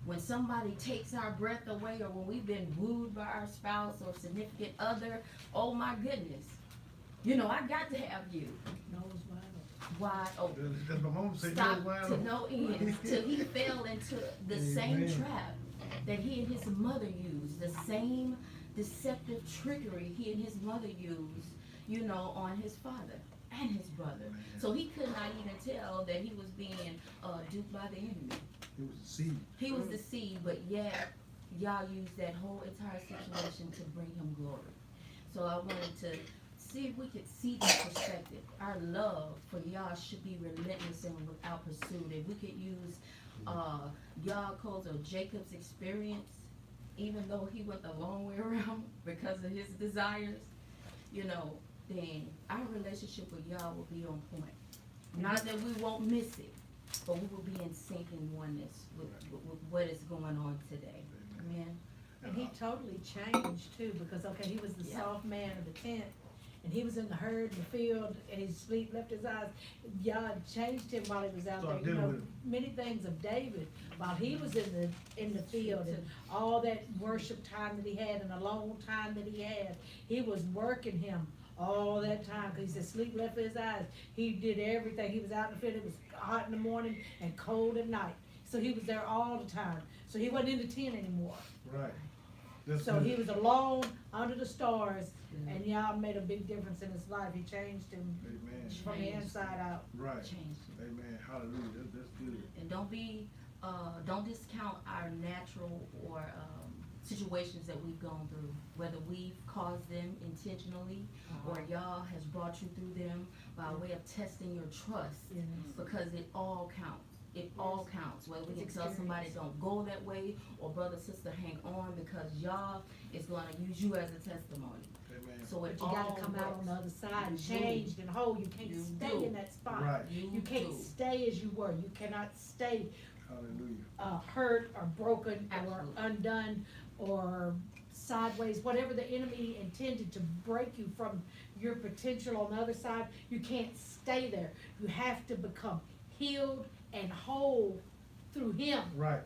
When somebody takes our breath away, or when we've been wooed by our spouse or significant other, oh my goodness, I got to have you. Wide open. Stop to no end till he fell into the same trap that he and his mother used, the same deceptive trickery he and his mother used, on his father and his brother. So he could not even tell that he was being duped by the enemy. He was the seed. He was the seed, but yet Yah used that whole entire situation to bring him glory. So I wanted to see if we could see that perspective. Our love for Yah should be relentless and without pursuit. If we could use Yaakov's or Jacob's experience, even though he went the long way around because of his desires, then our relationship with Yah will be on point. Not that we won't miss it, but we will be in sync and oneness with what is going on today. Amen. And he totally changed too, because he was the soft man of the tent, and he was in the herd in the field, and his sleep left his eyes. God changed him while he was out there. Many things of David while he was in the field, and all that worship time that he had, and the long time that he was working him all that time, because he said sleep left his eyes. He did everything. He was out in the field. It was hot in the morning and cold at night. So he was there all the time. So he wasn't in the tent anymore. Right. So he was alone under the stars, and Yah made a big difference in his life. He changed him from the inside out. Right. Changed him. Amen. Hallelujah. That's good. And don't discount our natural or situations that we've gone through, whether we've caused them intentionally or Yah has brought you through them by way of testing your trust, because it all counts. It all counts, whether we can It's tell somebody experience. don't go that way, or brother, sister, hang on, because Yah is gonna use you as a testimony. Amen. So But it you all gotta come out on the other side, You do. changed and whole. You can't You stay do. in that spot. Right. You can't do. stay as you were. You cannot stay Hallelujah. hurt or broken or Absolutely. undone or sideways, whatever the enemy intended to break you from your potential on the other side. You can't stay there. You have to become healed and whole through him, Right.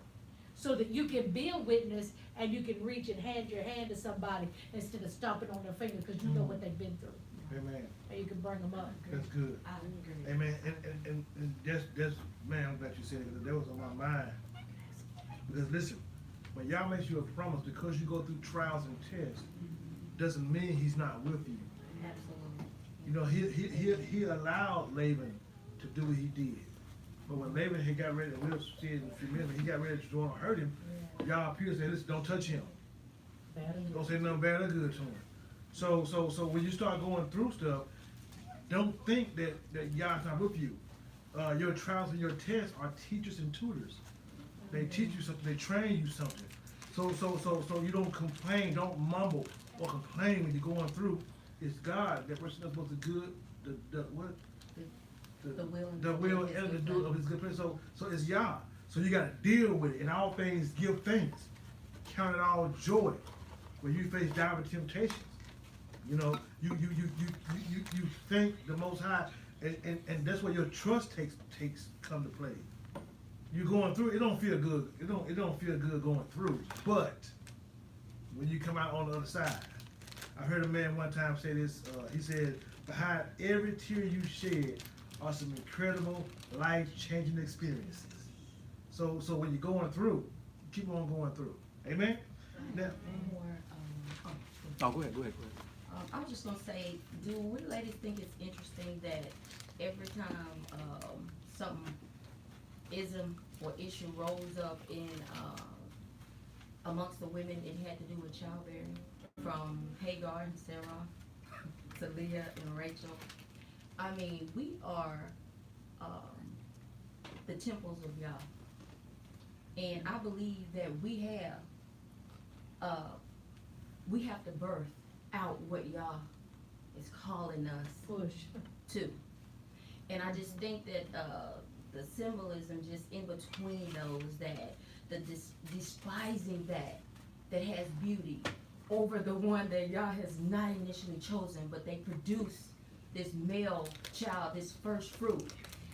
so that you can be a witness and you can reach and hand your hand to somebody instead of stomping on their finger, because you know what they've been through, Amen. and you can bring them up. That's good. I agree. Amen. And that's, man, I'm glad you said it, because that was on my mind. Because listen, when Yah makes you a promise, because you go through trials and tests, doesn't mean he's not with you. Absolutely. You know, he allowed Laban to do what he did. But when Laban had got ready, we'll see it in a few minutes, he got ready to want to hurt him, Yah appeared and said, listen, don't touch him. Bad and Don't good. say nothing bad or good to him. So when you start going through stuff, don't think that Yah's not with you. Your trials and your tests are teachers and tutors. They teach you something, they train you something. So you don't complain, don't mumble or complain when you're going through. It's God, that person that's supposed to good, the what? The will and The will his and the good do of his good pleasure. So it's Yah. So you gotta deal with it. In all things, give thanks. Count it all joy when you face divers temptations. You know, you thank the Most High, and that's where your trust takes come to play. You're going through, it don't feel good. It don't feel good going through. But when you come out on the other side, I heard a man one time say this. He said, behind every tear you shed are some incredible life-changing experiences. So when you're going through, keep on going through. Amen. Now, One more, Oh, go ahead. I was just gonna say, do we ladies think it's interesting that every time, some ism or issue rose up in, amongst the women, it had to do with childbearing, from Hagar and Sarah to Leah and Rachel. I mean, we are, the temples of Yah. And I believe that we have to birth out what Yah is calling us Push. to. And I just think that the symbolism just in between those, that the despising that has beauty over the one that Yah has not initially chosen, but they produce this male child, this first fruit,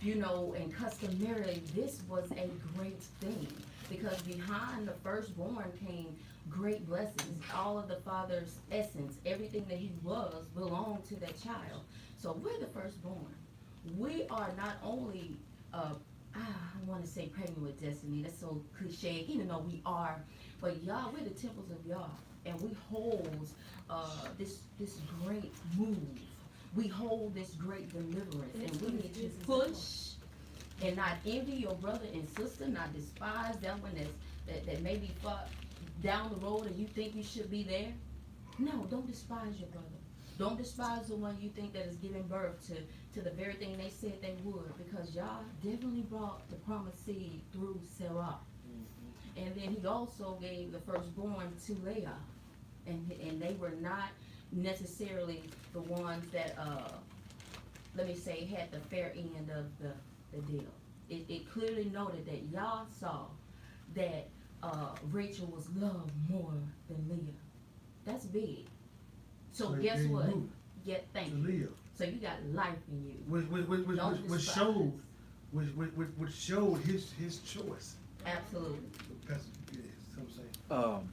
you know, and customarily this was a great thing, because behind the firstborn came great blessings. All of the father's essence, everything that he was, belonged to that child. So we're the firstborn. We are not only, I want to say pregnant with destiny, that's so cliche, even though we are, but Yah, we're the temples of Yah, and we hold this great move. We hold this great deliverance, and we need to push and not envy your brother and sister, not despise that one that may be far down the road and you think you should be there. No, don't despise your brother. Don't despise the one you think that is giving birth to the very thing they said they would, because Yah definitely brought the promised seed through Sarah. And then he also gave the firstborn to Leah. And they were not necessarily the ones that, let me say, had the fair end of the deal. It clearly noted that Yah saw that Rachel was loved more than Leah. That's big. So So guess they what? moved Thank to you. Leah, So you got life in you. Don't which despise. showed his choice. Absolutely. That's what I'm saying.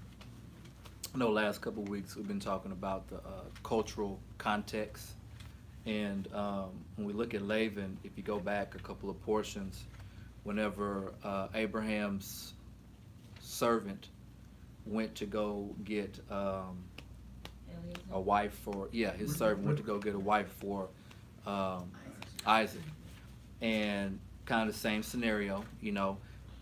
I know last couple of weeks we've been talking about the cultural context, and when we look at Laban, if you go back a couple of portions, whenever Abraham's servant went to go get a wife for, his servant went to go get a wife for Isaac, and kind of the same scenario, you know,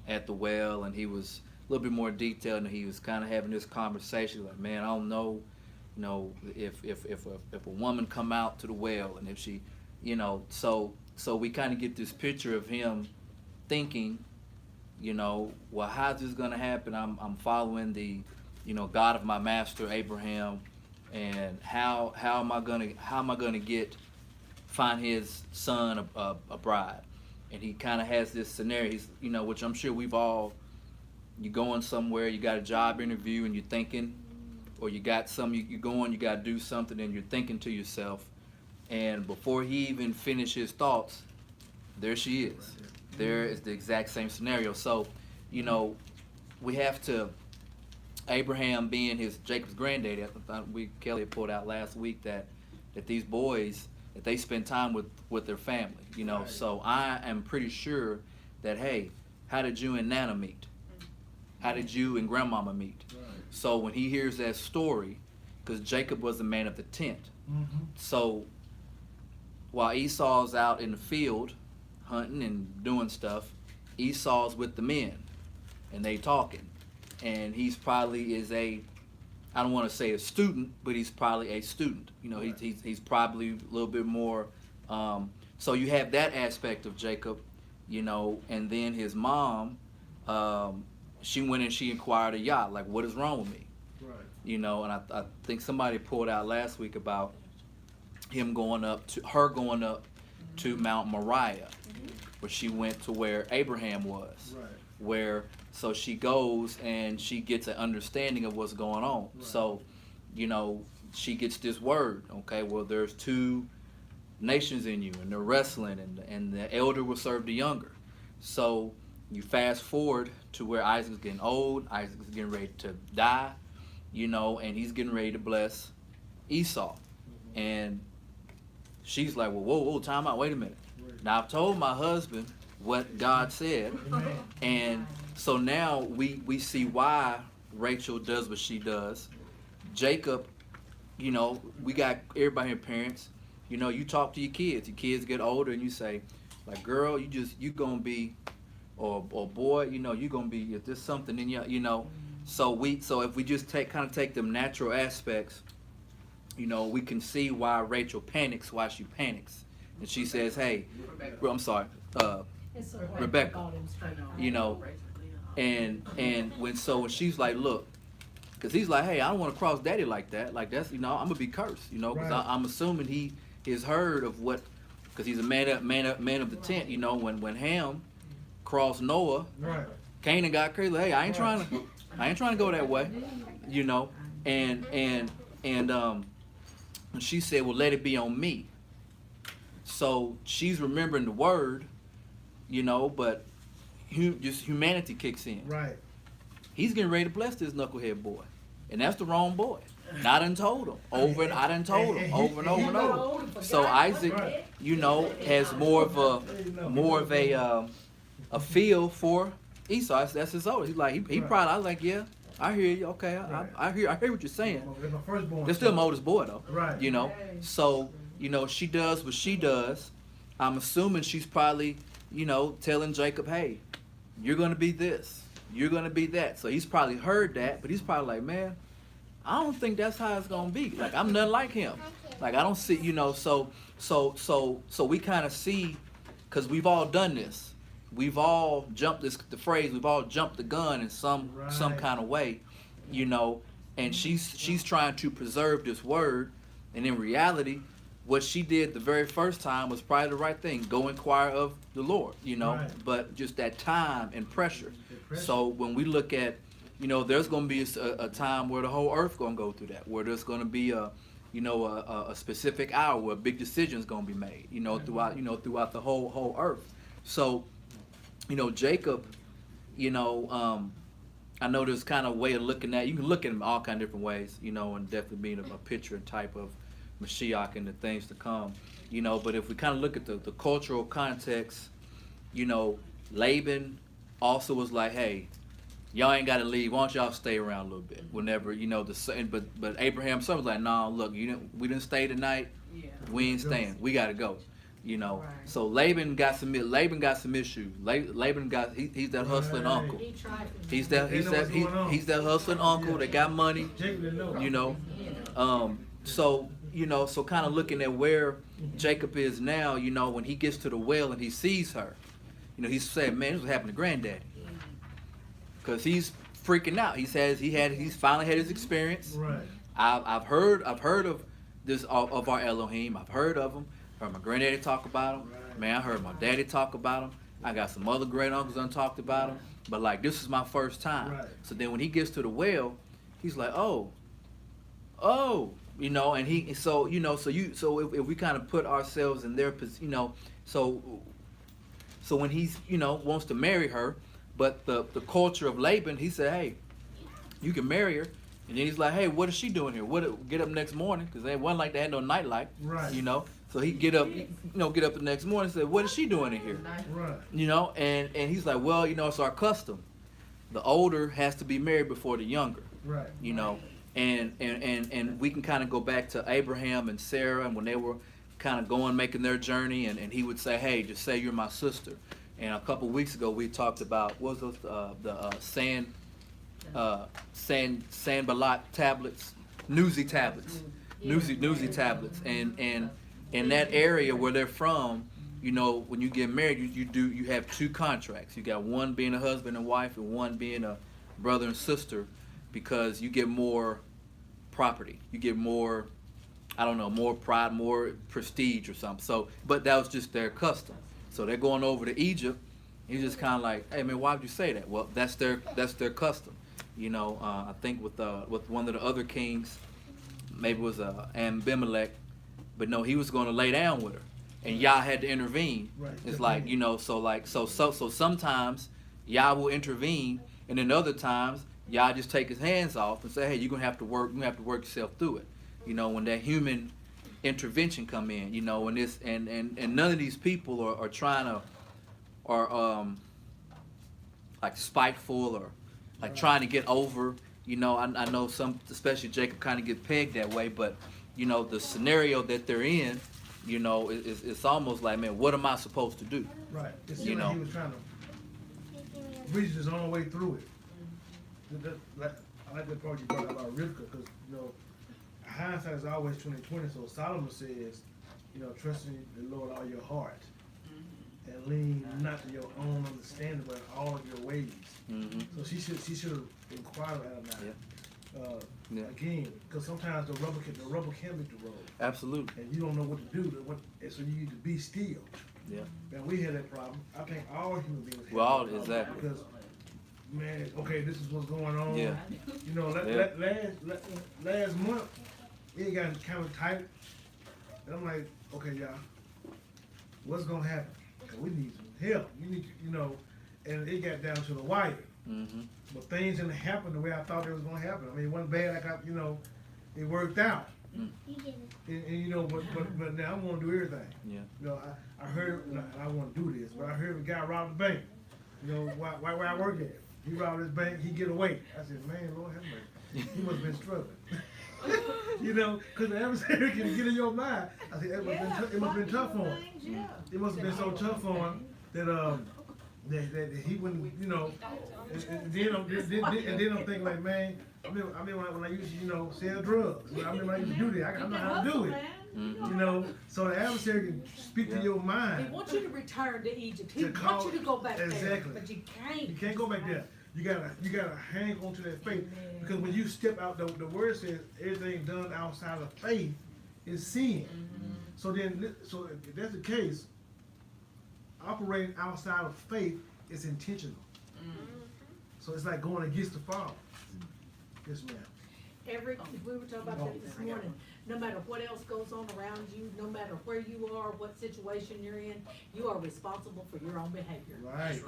at the well, and he was a little bit more detailed, and he was kind of having this conversation like, man, I don't know, you know, if a woman come out to the well, and if she, you know, so we kind of get this picture of him thinking, well, how's this gonna happen? I'm following the, God of my master Abraham, and how am I gonna find his son a bride? And he kind of has this scenario, which I'm sure we've all. You going somewhere, you got a job interview, and you're thinking, or you got you got to do something, and you're thinking to yourself, and before he even finishes his thoughts, there she is. There is the exact same scenario. So, we have to, Abraham being Jacob's granddaddy, I thought Kelly had pulled out last week that these boys, that they spend time with their family, Right. So I am pretty sure that, hey, how did you and Nana meet? How did you and Grandmama meet? Right. So when he hears that story, because Jacob was the man of the tent, so while Esau's out in the field hunting and doing stuff, Esau's with the men, and they talking, and he's probably I don't want to say a student, but he's probably a student. Right. He's probably a little bit more. So you have that aspect of Jacob, and then his mom. She went and she inquired of Yah, like, what is wrong with me? Right. And I think somebody pulled out last week about her going up to Mount Moriah, where she went to where Abraham was. Right. So she goes and she gets an understanding of what's going on. Right. So, she gets this word, okay, well, there's two nations in you, and they're wrestling, and the elder will serve the younger. So you fast forward to where Isaac's getting old, Isaac's getting ready to die, and he's getting ready to bless Esau. And she's like, well, whoa, time out, wait a minute. Now, I've told my husband what God said, and so now we see why Rachel does what she does. Jacob, we got everybody here, parents, you talk to your kids get older, and you say, like, girl, you gonna be, or boy, you're gonna be, if there's something in you, so if we just take them natural aspects, we can see why Rachel panics, why she panics, and she says, hey, I'm sorry, It's so Rebecca, call him straight on. and when she's like, look, because he's like, hey, I don't want to cross daddy like that, like that's, I'm gonna be cursed, because Right. I'm assuming he has heard of what, because he's a man of the tent, when Ham crossed Noah, Right. Canaan got crazy. Hey, I ain't trying to go that way, and she said, well, let it be on me. So she's remembering the word, but just humanity kicks in. Right. He's getting ready to bless this knucklehead boy, and that's the wrong boy. And I done told him over and over and over. So Isaac, has more of a feel for Esau. That's his older. He's like, he probably, I was like, yeah, I hear you. Okay, I hear what you're saying. That's my firstborn. They're still my oldest boy though. Right. So, she does what she does. I'm assuming she's probably, telling Jacob, hey, you're gonna be this, you're gonna be that. So he's probably heard that, but he's probably like, man, I don't think that's how it's gonna be. Like, I'm nothing like him. Like, I don't see, so we kind of see, because we've all done this. We've all jumped we've all jumped the gun in some kind of way, and she's trying to preserve this word, and in reality, what she did the very first time was probably the right thing. Go inquire of the Lord, Right. but just that time and pressure. So when we look at, there's going to be a time where the whole earth going to go through that, where there's going to be a specific hour where a big decision is going to be made, throughout the whole earth. So, Jacob, I know there's kind of a way of looking at, you can look at him all kind of different ways, and definitely being a picture and type of Mashiach and the things to come, but if we kind of look at the cultural context, Laban also was like, hey, y'all ain't got to leave. Why don't y'all stay around a little bit? Whenever, but Abraham's son was like, no, look, we didn't stay tonight. Yeah. We ain't staying. We got to go. Right. So Laban got some issues. Laban got, he's that hustling Right. uncle. He tried to. He's that he's that hustling uncle that got money. Jacob didn't know. So kind of looking at where Jacob is now, when he gets to the well and he sees her, You know, he's saying, man, this was happening to granddaddy. Because he's freaking out. He says he's finally had his experience. Right. I've heard of this of our Elohim. I've heard of him. Heard my granddaddy talk about him. Right. Man, I heard my daddy talk about him. I got some other great uncles done talked about him. But like, this is my first time. Right. So then when he gets to the well, he's like, oh, you know, and so if we kind of put ourselves in their position, you know, so when he's, you know, wants to marry her, but the culture of Laban, he said, hey, you can marry her. And then he's like, hey, what is she doing here? Get up next morning, because they wasn't like they had no nightlight. Right. You know, so he get up the next morning and say, what is she doing in here? Right. You know, and he's like, well, you know, it's our custom. The older has to be married before the younger. Right. You know, and we can kind of go back to Abraham and Sarah, and when they were kind of making their journey, and he would say, hey, just say you're my sister. And a couple weeks ago we talked about, what was those Sanballat tablets, Newsy tablets, Newsy tablets, and in that area where they're from, you know, when you get married, you have two contracts. You got one being a husband and wife, and one being a brother and sister, because you get more property, you get more, I don't know, more pride, more prestige or something. So, but that was just their custom. So they're going over to Egypt. He's just kind of like, hey man, why would you say that? Well, that's their custom. You know, I think with one of the other kings, maybe it was Abimelech, but no, he was going to lay down with her, and Yah had to intervene. Right. It's like, you know, so sometimes Yah will intervene, and then other times Yah just take his hands off and say, hey, you're gonna have to work yourself through it. You know, when that human intervention come in, you know, and this and none of these people are trying to like spiteful or like trying to get over. You know, I know some, especially Jacob, kind of get pegged that way, but you know, the scenario that they're in, you know, it's almost like, man, what am I supposed to do? Right. It You seemed like know. he was trying to reach his own way through it. I like that part you brought up about Rivka, because, you know, hindsight is always 20/20. So Solomon says, you know, trust in the Lord all your heart, and lean not to your own understanding, but all of your ways. Mm-hmm. So she should have inquired of Adonai. Yeah. Again, because sometimes the rubber can meet the road, Absolutely. and you don't know what to do. And so you need to be still. Yeah. And we had that problem. I think all human beings have Well, that problem, exactly. because, man, okay, this is what's going on. Yeah. You know, last month, it got kind of tight. And I'm like, okay, y'all, what's going to happen? 'Cause we need some help. You need to, you know, and it got down to the wire. Mm-hmm. But things didn't happen the way I thought it was going to happen. I mean, it wasn't bad. I got, you know, it worked out. Mm. And you know, but now I want to do everything. Yeah. You know, I heard, and I want to do this, but I heard a guy robbed the bank. You know, where I work at. He robbed his bank, he get away. I said, man, Lord have mercy. He must have been struggling. You know, because the adversary can get in your mind. I said, it must have been tough on him. It must have been so tough on him that he wouldn't, you know. And then I'm thinking like, man, I mean when I used to, you know, sell drugs. I mean when I used to do that, I know how to do it. You know, so the adversary can speak to your mind. He wants you to return to Egypt. He To call- wants you to go back there, Exactly. but you can't. You can't go back there. You gotta hang on to that faith, because when you step out, the word says everything done outside of faith is sin. So if that's the case, operating outside of faith is intentional. So it's like going against the Father. Yes, ma'am. We were talking about that this morning. No matter what else goes on around you, no matter where you are, what situation you're in, you are responsible for your own behavior. Right.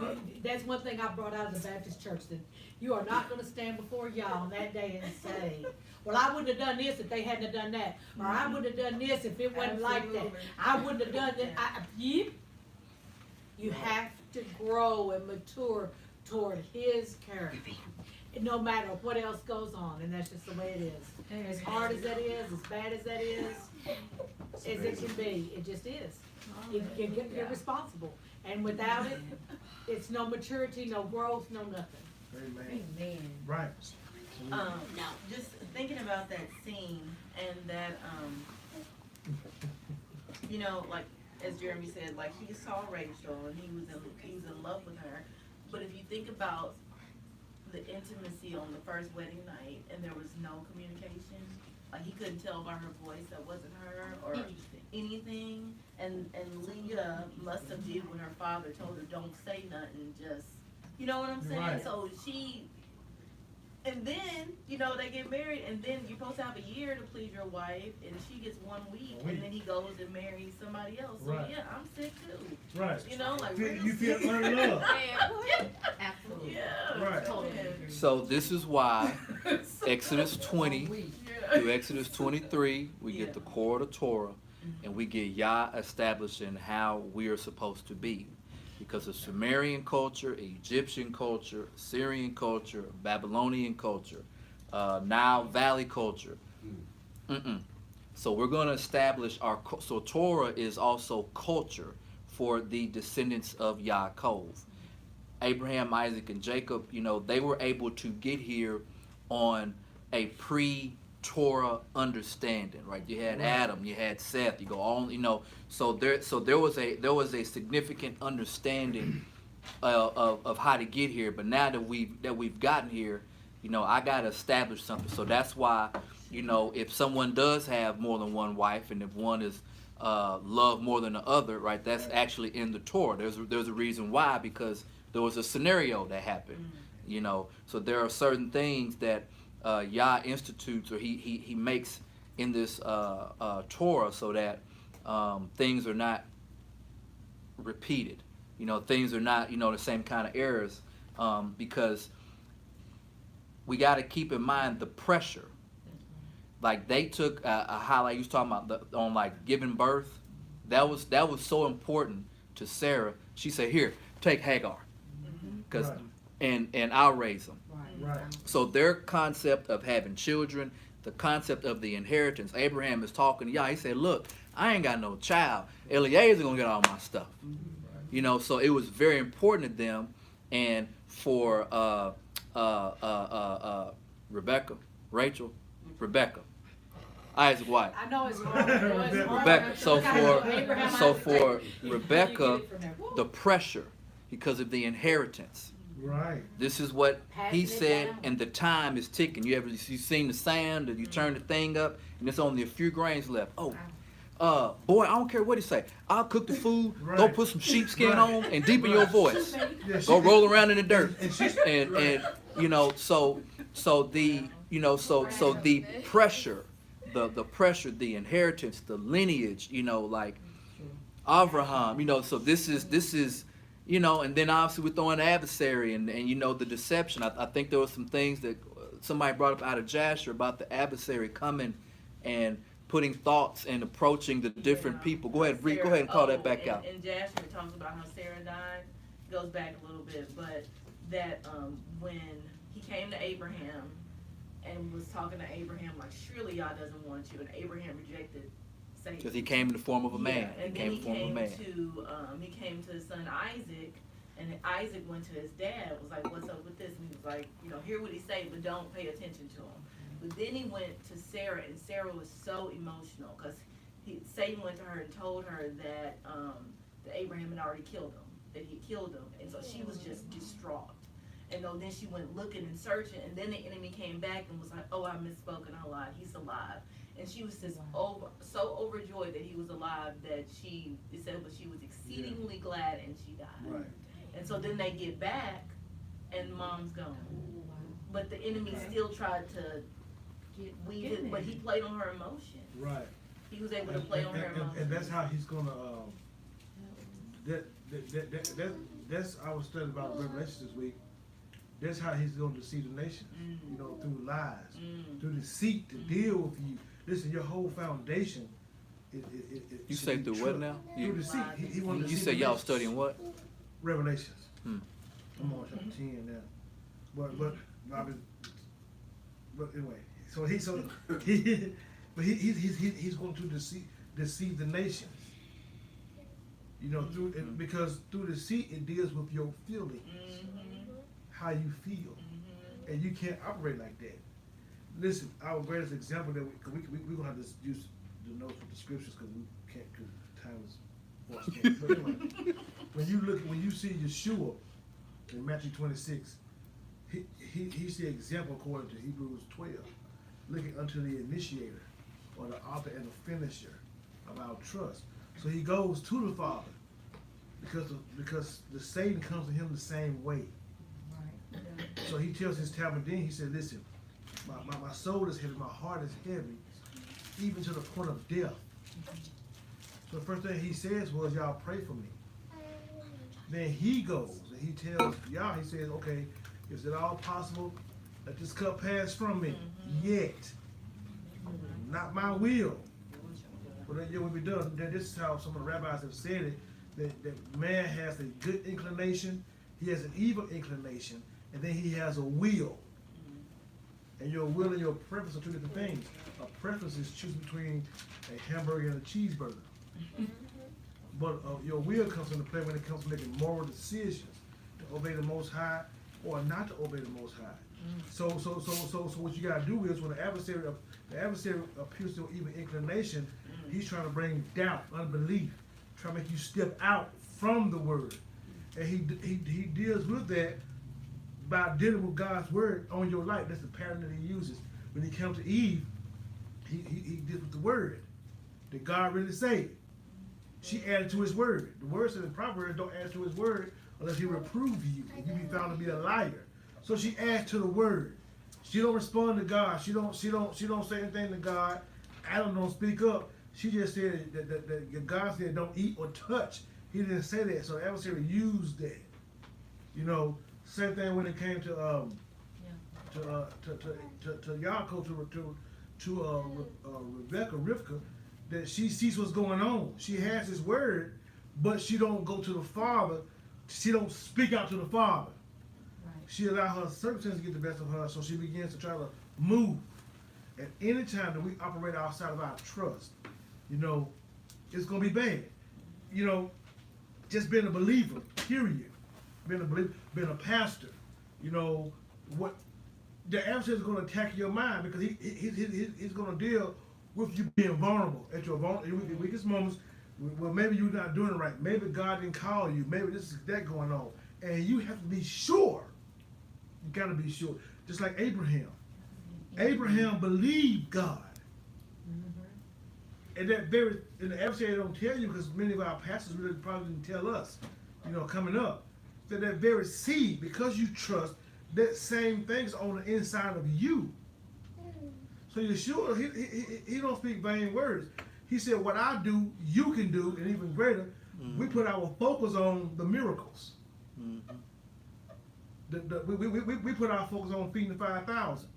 That's one thing I brought out of the Baptist church, that you are not gonna stand before y'all on that day and say, well, I wouldn't have done this if they hadn't have done that, or I wouldn't have done this if it wasn't like that. I wouldn't have done that. You have to grow and mature toward His character, no matter what else goes on, and that's just the way it is. As hard as that is, as bad as that is, as it can be, it just is. You're responsible, and without it, it's no maturity, no growth, no nothing. Amen. Right. Just thinking about that scene and that, you know, like as Jeremy said, like he saw Rachel and he was in love with her. But if you think about the intimacy on the first wedding night and there was no communication, like he couldn't tell by her voice that wasn't her or anything. And Leah must have did what her father told her, don't say nothing, just, you know what I'm saying? Right. So and then, they get married, and then you're supposed to have a year to please your wife, and she gets 1 week, and then he goes and marries somebody else. So Right. yeah, I'm sick too. Right. Like You feel unloved. Absolutely. Yeah. Right. Totally agree. So this is why Exodus 20 Yeah. through Exodus 23, we get the core of the Torah, and we get Yah establishing how we are supposed to be. Because of Sumerian culture, Egyptian culture, Syrian culture, Babylonian culture, Nile Valley culture. So we're going to establish so Torah is also culture for the descendants of Yaakov. Abraham, Isaac, and Jacob, they were able to get here on a pre-Torah understanding, right? You had Adam, you had Seth, you go on, so there was a significant understanding of how to get here. But now that we've gotten here, I got to establish something. So that's why, if someone does have more than one wife, and if one is loved more than the other, right? That's actually in the Torah. There's a reason why, because there was a scenario that happened, So there are certain things that Yah institutes, or he makes in this Torah, so that things are not repeated. Things are not the same kind of errors, because we got to keep in mind the pressure. Like they took a highlight you was talking about on like giving birth. That was so important to Sarah. She said, "Here, take Hagar, because and I'll raise them." Right. So their concept of having children, the concept of the inheritance. Abraham is talking to Yah. He said, "Look, I ain't got no child. Eliezer gonna get all my stuff." So it was very important to them, and for Rebecca, Isaac's wife. I know it's hard. I know it's hard. Rebecca. So Look, I know Abraham, for Isaac, Rebecca, you get it from there. Woo. the pressure because of the inheritance. Right. This is what he Passing it said, down. and the time is ticking. You seen the sand, and you turn the thing up, and there's only a few grains left. Oh, boy, I don't care what he say. I'll cook the food. Go Right. put some sheepskin Right. on and deepen your voice. Yeah, Go roll around in the dirt, And she's and so the pressure, the pressure, the inheritance, the lineage, like Abraham, so this is. And then obviously we're throwing the adversary and the deception. I think there were some things that somebody brought up out of Jasher about the adversary coming and putting thoughts and approaching the different people. Go ahead, Bree, go ahead and call that back out. And Jasher talks about how Sarah died, goes back a little bit, but that when he came to Abraham and was talking to Abraham like, surely Yah doesn't want you, and Abraham rejected Satan. Because he came in the form of a man. Yeah, and He then came in the form of a man. he came to his son Isaac, and Isaac went to his dad, was like, what's up with this? And he was like, hear what he say, but don't pay attention to him. But then he went to Sarah, and Sarah was so emotional, because Satan went to her and told her that Abraham had already killed him, that he killed him, and so she was just distraught. And then she went looking and searching, and then the enemy came back and was like, oh, I misspoke and I lied, he's alive. And she was just so overjoyed that he was alive that she was exceedingly glad, and she died. Right. And so then they get back, and mom's gone. But the enemy still tried to weave it, but he played on her emotion. Right. He was able to play on her emotion. And that's how he's gonna. That's I was studying about Revelation this week. That's how he's gonna deceive the nations. Through lies, through deceit to deal with you. Listen, your whole foundation. You say through what now? Through deceit. He wanted to You deceive say the y'all nations. studying what? Revelations. I'm on chapter 10 now. But anyway, he's going to deceive the nations. Because through deceit it deals with your feelings, how you feel, and you can't operate like that. Listen, our greatest example that we're gonna have to use the notes with the scriptures because we can't. Because time is sportsman. But anyway, when you see Yeshua in Matthew 26, he's the example according to Hebrews 12, looking unto the initiator or the author and the finisher of our trust. So he goes to the Father because the Satan comes to him the same way. Right. So he tells his Talmudim, he said, listen, my soul is heavy, my heart is heavy, even to the point of death. So the first thing he says was, y'all pray for me. Then he goes and he tells y'all, he says, okay, is it all possible that this cup pass from me? Yet, not my will, but that your will be done. This is how some of the rabbis have said it, that man has a good inclination, he has an evil inclination, and then he has a will. And your will and your preference are two different things. A preference is choosing between a hamburger and a cheeseburger. But your will comes into play when it comes to making moral decisions to obey the Most High or not to obey the Most High. So what you gotta do is when the adversary appears to evil inclination, he's trying to bring doubt, unbelief, trying to make you step out from the word, and he deals with that by dealing with God's word on your life. That's the pattern that he uses. When he comes to Eve, he deals with the word. Did God really say it? She added to his word. The word says in Proverbs, don't add to his word unless he reprove you and you be found to be a liar. So she adds to the word. She don't respond to God. She don't say anything to God. Adam don't speak up. She just said that God said don't eat or touch. He didn't say that. So the adversary used that. You know, same thing when it came to Yaakov, to Rebecca, Rivka, that she sees what's going on. She has his word, but she don't go to the Father. She don't speak out to the Father. Right. She allows her circumstances to get the best of her, so she begins to try to move. At any time that we operate outside of our trust, you know, it's gonna be bad. You know, just being a believer, period. Being a believer, being a pastor, you know, what the adversary is gonna attack your mind because he's gonna deal with you being vulnerable at your weakest moments. Well, maybe you're not doing it right. Maybe God didn't call you. Maybe this is that going on, and you have to be sure. You gotta be sure. Just like Abraham. Abraham believed God. And and the adversary don't tell you because many of our pastors really probably didn't tell us, you know, coming up, that very seed, because you trust, that same thing's on the inside of you. So Yeshua, he don't speak vain words. He said, what I do, you can do, and even greater. We put our focus on the miracles. We put our focus on feeding the 5,000.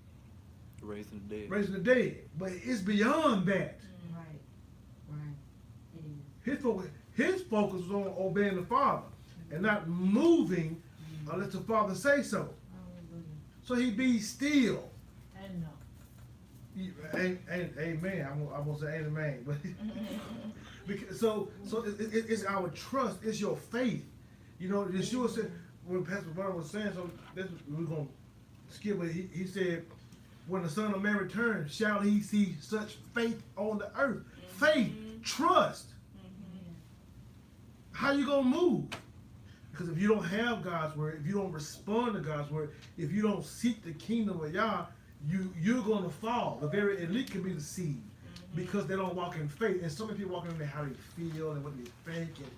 Raising the dead. Raising the dead. But it's beyond that. Right. It is. His focus was on obeying the Father and not moving unless the Father say so. Hallelujah. So he be still. And no. Amen. I won't say amen, but because, so it's our trust. It's your faith. You know, Yeshua said when Pastor Barber was saying, so this we're gonna skip it. He said, when the Son of Man returns, shall he see such faith on the earth? Faith, trust. How you gonna move? Because if you don't have God's word, if you don't respond to God's word, if you don't seek the kingdom of Yah, you're gonna fall. The very elite can be deceived because they don't walk in faith. And so many people walking in how they feel and what they think and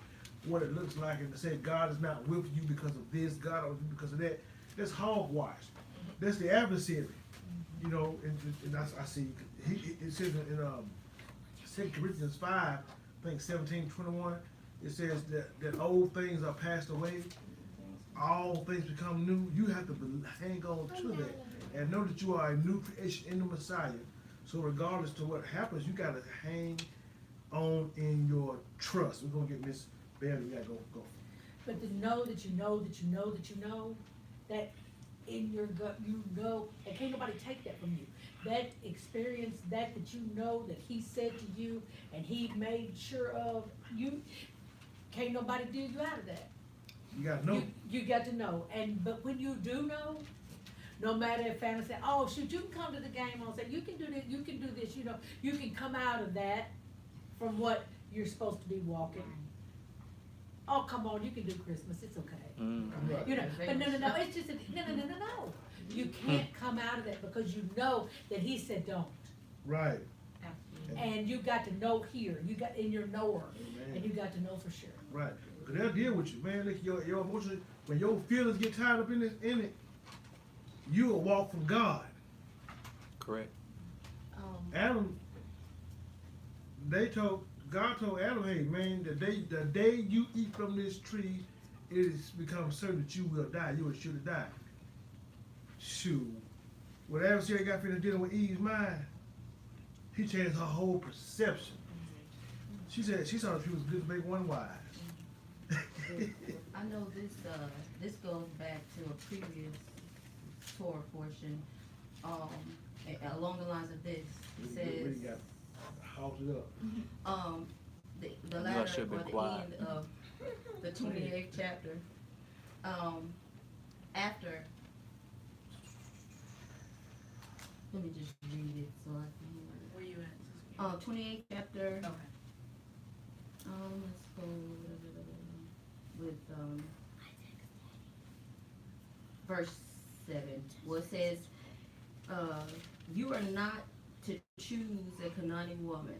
what it looks like, and to say God is not with you because of this, God is with you because of that. That's hogwash. That's the adversary. You know, and I see it says in 2 Corinthians 5, I think 17:21, it says that old things are passed away, all things become new. You have to hang on to that and know that you are a new creation in the Messiah. So regardless to what happens, you got to hang on in your trust. We're gonna get Miss Bailey. We gotta go. But to know that you know that you know that you know that in your gut you know, and can't nobody take that from you. That experience, that you know that he said to you and he made sure of you, can't nobody dig you out of that. You gotta know. You got to know. But when you do know, no matter if family say, oh shoot, you can come to the game on say you can do this, you can do this, you know, you can come out of that from what you're supposed to be walking. oh, come on, you can do Christmas, it's okay. Right. You know, but no, it's just, no. You can't come out of that because you know that he said don't. Right. And you got to know here, you got in your knower, Amen. and you got to know for sure. Right. Because they'll deal with you, man. Look, your emotions, when your feelings get tied up in it, you will walk from God. Correct. Adam, God told Adam, hey man, the day you eat from this tree, it has become certain that you will die. You will surely die. Shoot. What Adam said got finished dealing with Eve's mind, he changed her whole perception. She said she saw that she was good to make one wise. I know this goes back to a previous Torah portion, along the lines of this. It We says, got housed up. the You latter should or have been the quiet. end of the 28th chapter, after, let me just read it so I can hear it. Where you at? 28th chapter, Okay. let's go with, verse 7, where it says, you are not to choose a Canaanite woman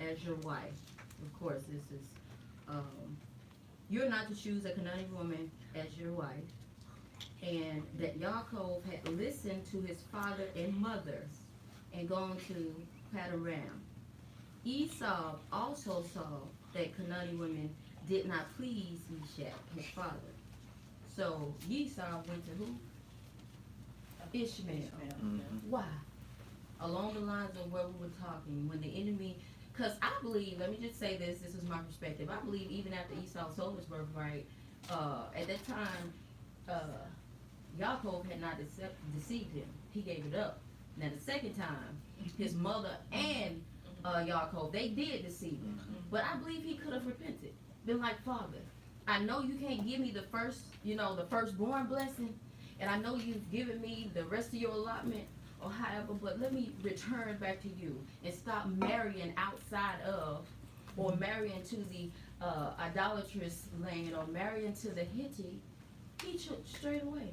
as your wife. Of course, this is, you're not to choose a Canaanite woman as your wife. And that Yaakov had listened to his father and mother and gone to Padan-aram. Esau also saw that Canaanite women did not please Ishak, his father. So Esau went to who? Ishmael. Why? Along the lines of where we were talking, when the enemy, because I believe, let me just say this is my perspective, I believe even after Esau sold his birthright, at that time, Yaakov had not deceived him. He gave it up. Now the second time, his mother and Yaakov, they did deceive him. But I believe he could have repented. Been like, Father, I know you can't give me the firstborn blessing, and I know you've given me the rest of your allotment, or however, but let me return back to you and stop marrying outside of, or marrying to the idolatrous land, or marrying to the Hittite. He took straight away.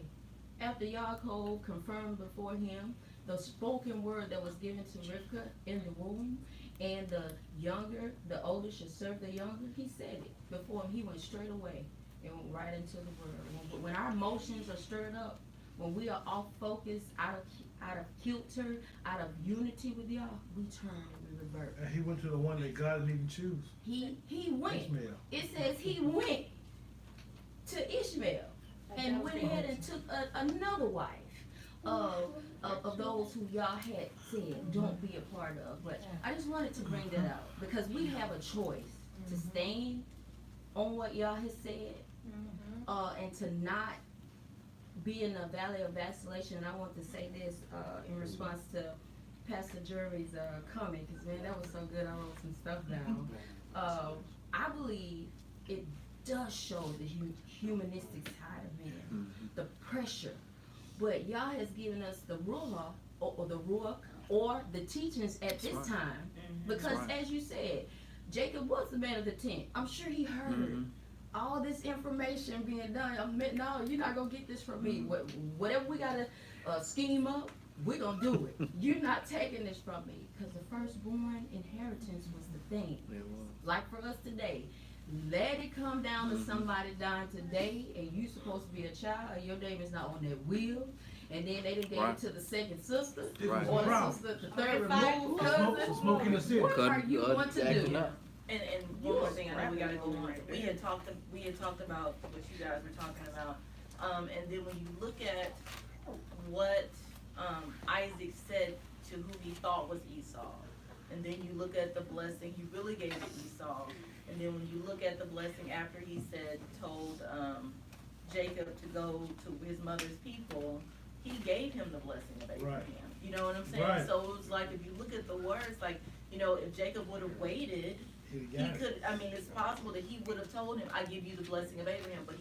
After Yaakov confirmed before him the spoken word that was given to Rivkah in the womb, and the older should serve the younger, he said it before him. He went straight away and went right into the word. When our emotions are stirred up, when we are off focus, out of kilter, out of unity with y'all, we turn and we revert. And he went to the one that God didn't even choose. He went. Ishmael. It says he went to Ishmael and went ahead and took another wife of those who y'all had said don't be a part of. But I just wanted to bring that out because we have a choice to stand on what y'all has said, and to not be in the valley of vacillation. And I want to say this in response to Pastor Jerry's comment, because man, that was so good. I wrote some stuff down. I believe it does show the humanistic side of man, the pressure. But y'all has given us the ruach or the ruach or the teachings at this time, because as you said, Jacob was the man of the tent. I'm sure he heard all this information being done. No, you're not gonna get this from me. Whatever we gotta scheme up, we're gonna do it. You're not taking this from me, because the firstborn inheritance was the thing. Like for us today, let it come down to somebody dying today, and you supposed to be a child, and your name is not on that will, and then they done gave it to the second sister, or the sister, the third removed cousin. Smoking the city. What are you going to do? And one more thing, I know we gotta go on. We had talked about what you guys were talking about. And then when you look at what Isaac said to who he thought was Esau, and then you look at the blessing he really gave to Esau, and then when you look at the blessing after he told Jacob to go to his mother's people, he gave him the blessing of Abraham. Right. You know what I'm saying? Right. So it was like, if you look at the words, like, if Jacob would have waited, it's possible that he would have told him, I give you the blessing of Abraham, but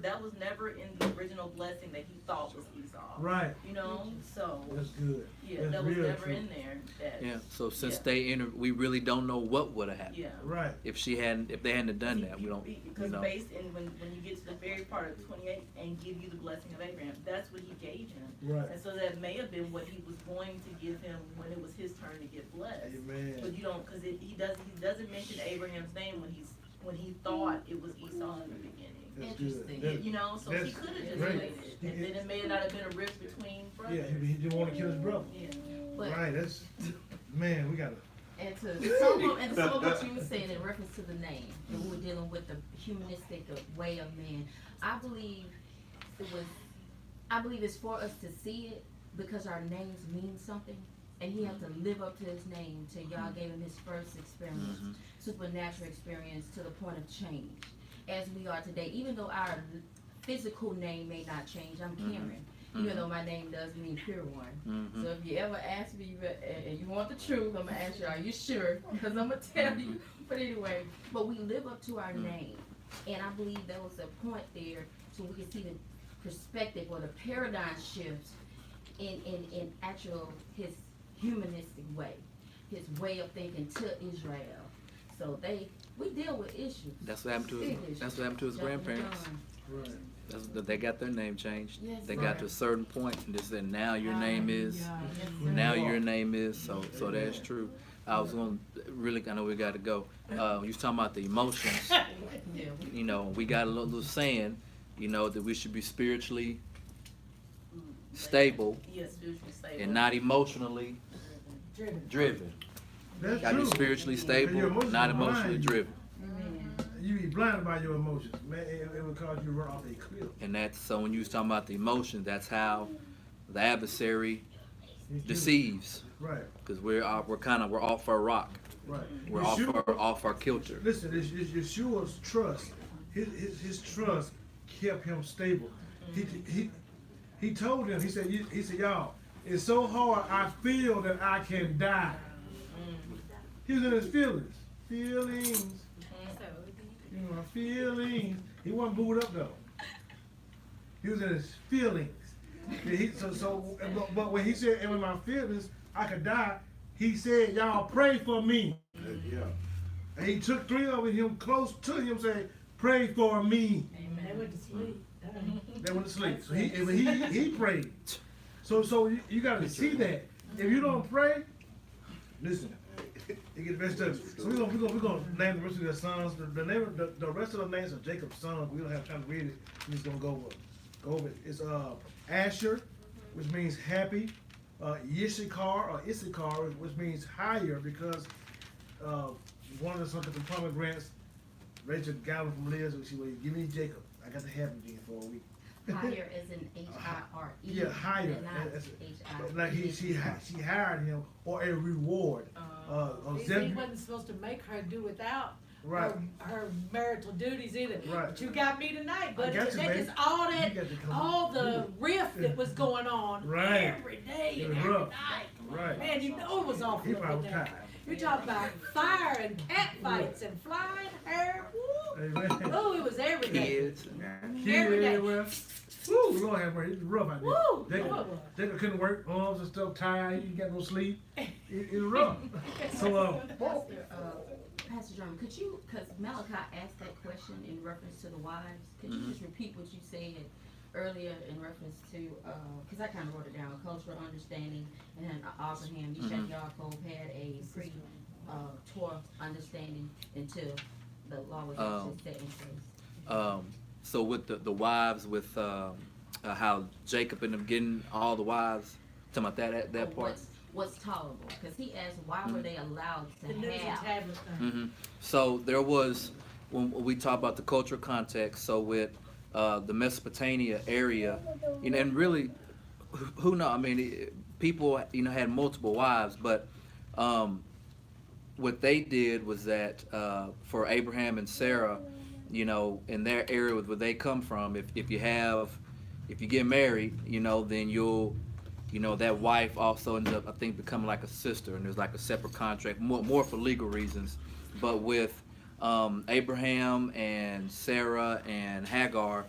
that was never in the original blessing that he thought was Esau. Esau. Right. You know, so That's good. yeah, That's that was real never true. in there. That, Yeah. So since yeah. they entered, we really don't know what would have happened Yeah. Right. if they hadn't done that. We don't. Because based in when you get to the very part of 28 and give you the blessing of Abraham, that's what he gave him. Right. And so that may have been what he was going to give him when it was his turn to get blessed. Amen. But you don't, because he doesn't mention Abraham's name when he thought it was Esau in the beginning. That's Interesting. good. You know, so he That's could have just great. waited, and then it may not have been a rift between brothers. Yeah, he didn't want to kill his brother. Yeah. But, Right. That's man. We gotta. and to some of what you were saying in reference to the name, and we were dealing with the humanistic way of man. I believe it's for us to see it because our names mean something, and he had to live up to his name till y'all gave him his first experience, supernatural experience to the point of change. As we are today, even though our physical name may not change, I'm Karen. Even though my name does mean pure one. So if you ever ask me and you want the truth, I'm gonna ask you, are you sure? Because I'm gonna tell you. But anyway, but we live up to our name, and I believe there was a point there so we can see the perspective or the paradigm shift in actual his humanistic way, his way of thinking to Israel. So we deal with issues. That's what happened to Big his. issues. That's what happened to his Jumping grandparents. John. Right. They got their name changed. Yes, They right. got to a certain point and they said, now your name is. Hallelujah. Now your name is. So that's true. I was going to really. I know we got to go. You was talking about the emotions. Yeah. You know, we got a little saying. You know that we should be spiritually stable Yes, spiritually stable. and not emotionally driven. That's Got to be true. spiritually stable, your emotions not are emotionally blind. driven. You be blinded by your emotions, man. It would cause you to run off a cliff. And that's so when you was talking about the emotions, that's how the adversary You do. deceives. Right. Because we're off our rock. Right. We're Yeshua- off our kilter. Listen, it's Yeshua's trust. His trust kept him stable. He told him. He said, y'all, it's so hard. I feel that I can die. He was in his feelings. Feelings. You know, feelings. He wasn't booed up though. He was in his feelings. But when he said, and with my feelings, I could die, he said, y'all pray for me. Yeah. And he took three of him close to him, saying, pray for me. They went to sleep. They went to sleep. So he prayed. So you got to see that. If you don't pray, listen, you get messed up. So we're gonna name the rest of their sons. The rest of the names of Jacob's sons. We don't have time to read it. We're just gonna go over it. It's Asher, which means happy. Issachar, which means higher, because one of the sons of the pomegranates, Rachel got him from Liz, and she would give me Jacob. I got to have him again for a week. Higher as in Hire. Yeah, higher. And not That's- H-I. Like she hired him, or a reward. He wasn't supposed to make her do without Right. her marital duties either. Right. But you got me tonight, but got you, that baby. is all You that, got to come all the through. riff that was going on Right. every day It and was every rough. night. Right. Man, you know it was awful. He up probably in there. tired. You're talking about fire and cat fights and flying hair. Woo. Amen. Oh, it was every day. Kids. Every day. Well, woo, Lord have mercy. It was rough out there. Woo, Jacob, Lord. Jacob couldn't work, arms and stuff, tired, he got no sleep. It was rough. So, Pastor Jeremy, could you, because Malachi asked that question in reference to the wives, could you just repeat what you said earlier in reference to, because I kind of wrote it down, cultural understanding, and then Abraham, Yishak, Yaakov had a Torah understanding until the law was actually set in place. So with the wives, with how Jacob ended up getting all the wives, talking about that Or part. What's tolerable? Because he asked, why were they allowed to The news and have? tablet thing. So there was, when we talk about the cultural context, so with the Mesopotamia area, you know, and really, who knows? I mean, people, you know, had multiple wives, but what they did was that for Abraham and Sarah, you know, in their area where they come from, if you get married, you know, then you know, that wife also ends up, I think, becoming like a sister, and there's like a separate contract, more for legal reasons. But with Abraham and Sarah and Hagar,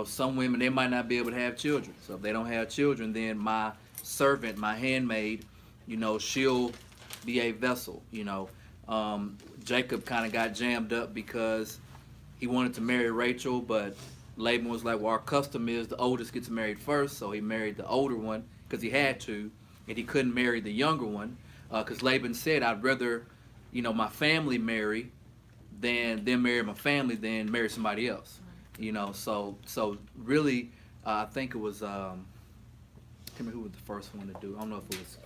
some women, they might not be able to have children. So if they don't have children, then my servant, my handmaid, she'll be a vessel. Jacob kind of got jammed up because he wanted to marry Rachel, but Laban was like, well, our custom is the oldest gets married first, so he married the older one because he had to, and he couldn't marry the younger one because Laban said, I'd rather, my family marry than marry my family than marry somebody else. So really, I think it was, I can't remember who was the first one to do. I don't know if it was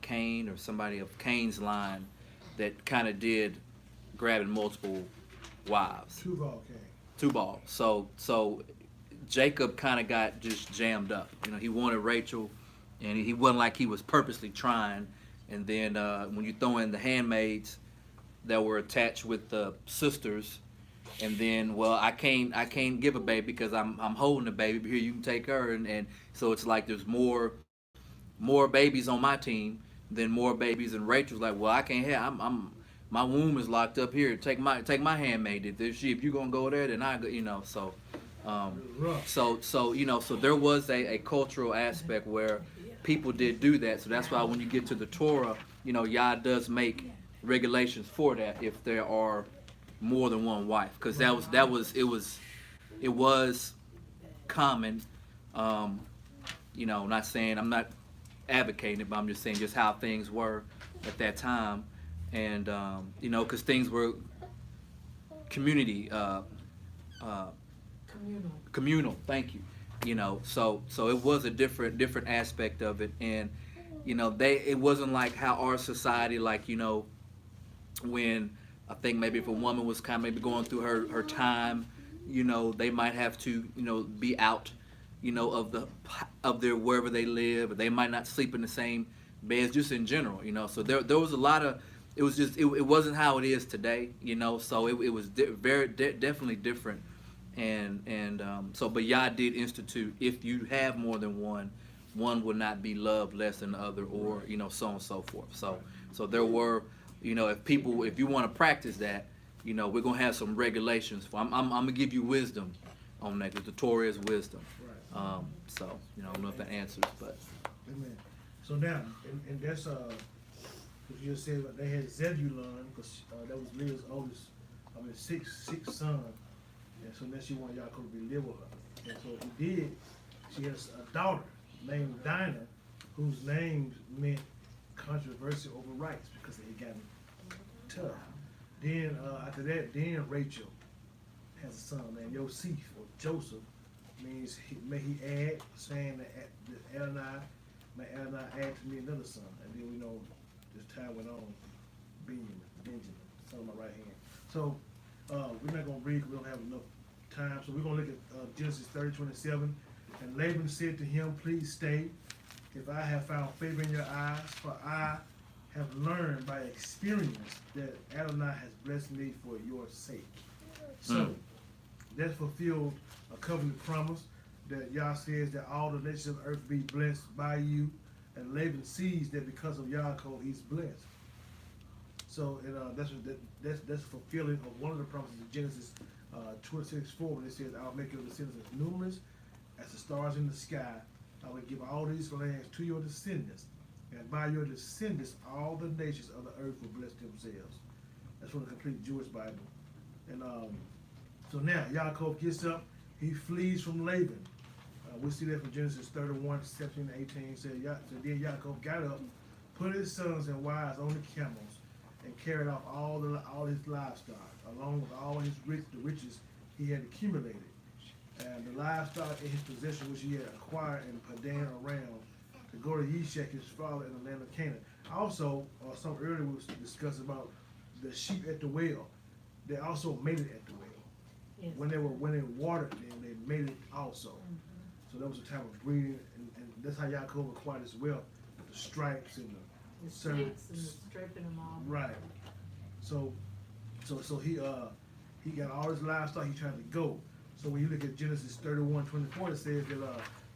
Cain or somebody of Cain's line that kind of did grabbing multiple wives. Tubal. So Jacob kind of got just jammed up. He wanted Rachel, and he wasn't like he was purposely trying. And then when you throw in the handmaids that were attached with the sisters, and then, well, I can't give a baby because I'm holding a baby. But here, you can take her, and so it's like there's more babies on my team than more babies. And Rachel's like, well, I can't have. My womb is locked up here. Take my handmaid. If you're gonna go there, then I go. So there was a cultural aspect where people did do that. So that's why when you get to the Torah, Yah does make regulations for that if there are more than one wife, because it was common. Not saying, I'm not advocating it, but I'm just saying just how things were at that time, and because things were communal. Thank you. So it was a different aspect of it, and it wasn't like how our society, like when I think maybe if a woman was kind of maybe going through her time, they might have to, be out, of their wherever they live, or they might not sleep in the same beds, just in general, So there was a lot of, it was just, it wasn't how it is today, So it was definitely different, but Yah did institute, if you have more than one will not be loved less than the other, or so on and so forth. So there were. If you want to practice that, we're gonna have some regulations. I'm gonna give you wisdom on that, because the Torah is wisdom. Right. I don't know if that answers, but. Amen. So now, and that's you just said they had Zebulun, because that was Leah's sixth son, and so then she wanted Yaakov to be live with her, and so he did. She has a daughter named Dinah, whose name meant controversy over rights, because it had gotten tough. Then after that, Rachel has a son named Yosef, or Joseph, means may he add, saying that Adonai, may Adonai add to me another son. And then we know this time went on, Benjamin, son of my right hand. So we're not gonna read, we don't have enough time. So we're gonna look at Genesis 30:27. And Laban said to him, please stay, if I have found favor in your eyes, for I have learned by experience that Adonai has blessed me for your sake. So that fulfilled a covenant promise that Yah says that all the nations of earth be blessed by you, and Laban sees that because of Yaakov he's blessed. So that's fulfilling of one of the promises of Genesis 26:4, when it says, I'll make your descendants as numerous as the stars in the sky. I will give all these lands to your descendants, and by your descendants all the nations of the earth will bless themselves. That's from the complete Jewish Bible. And so now Yaakov gets up, he flees from Laban. We see that from Genesis 31:17-18. So then Yaakov got up, put his sons and wives on the camels, and carried off all his livestock, along with all the riches he had accumulated, and the livestock in his possession which he had acquired in Padan Aram, to go to Yishak his father in the land of Canaan. Also, some earlier we discussed about the sheep at the well. They also made it at the well. Yes. When they watered them, they made it also. So that was a time of breeding, and that's how Yaakov acquired his wealth, with the stripes and The servants. sticks and the stripping them all. Right. So he got all his livestock. He tried to go. So when you look at Genesis 31:24, it says that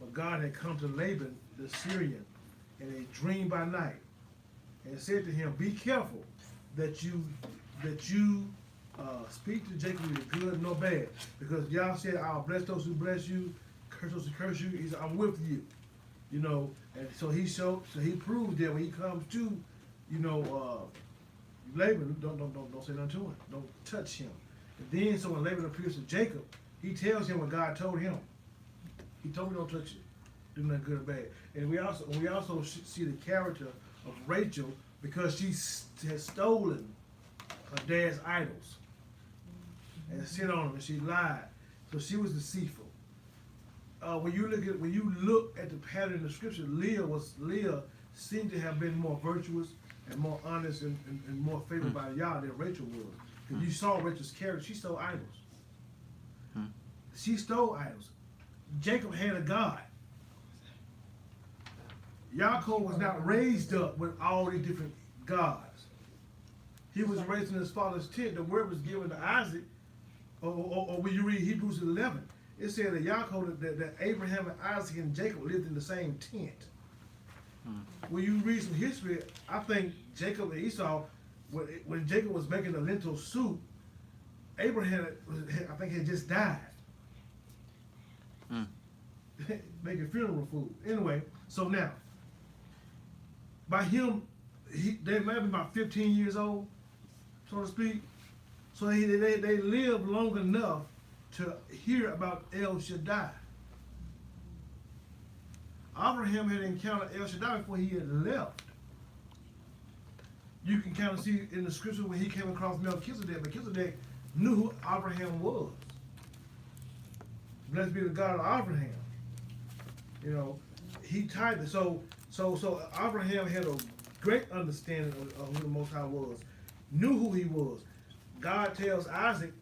but God had come to Laban the Syrian in a dream by night, and said to him, "Be careful that you speak to Jacob neither good nor bad, because y'all said, "I'll bless those who bless you, curse those who curse you." He said, "I'm with you," you know. And so he proved that when he comes to, you know, Laban, don't say nothing to him, don't touch him. And then so when Laban appears to Jacob, he tells him what God told him. He told me don't touch it, do nothing good or bad. And we also see the character of Rachel, because she has stolen her dad's idols and sit on them, and she lied. So she was deceitful. When you look at the pattern in the scripture, Leah seemed to have been more virtuous and more honest and more favored by Yah than Rachel was. Because you saw Rachel's character, she stole idols. She stole idols. Jacob had a God. Yaakov was not raised up with all these different gods. He was raised in his father's tent. The word was given to Isaac. Or when you read Hebrews 11, it said that Yaakov, that Abraham and Isaac and Jacob lived in the same tent. When you read some history, I think Jacob and Esau, when Jacob was making the lentil soup, Abraham, I think, had just died. Making funeral food. Anyway, so now, by him, they might be about 15 years old, so to speak. So they lived long enough to hear about El Shaddai. Abraham had encountered El Shaddai before he had left. You can kind of see in the scripture when he came across Melchizedek. Melchizedek knew who Abraham was. Blessed be the God of Abraham. You know, he tithed it. So Abraham had a great understanding of who the Most High was, knew who he was. God tells Isaac,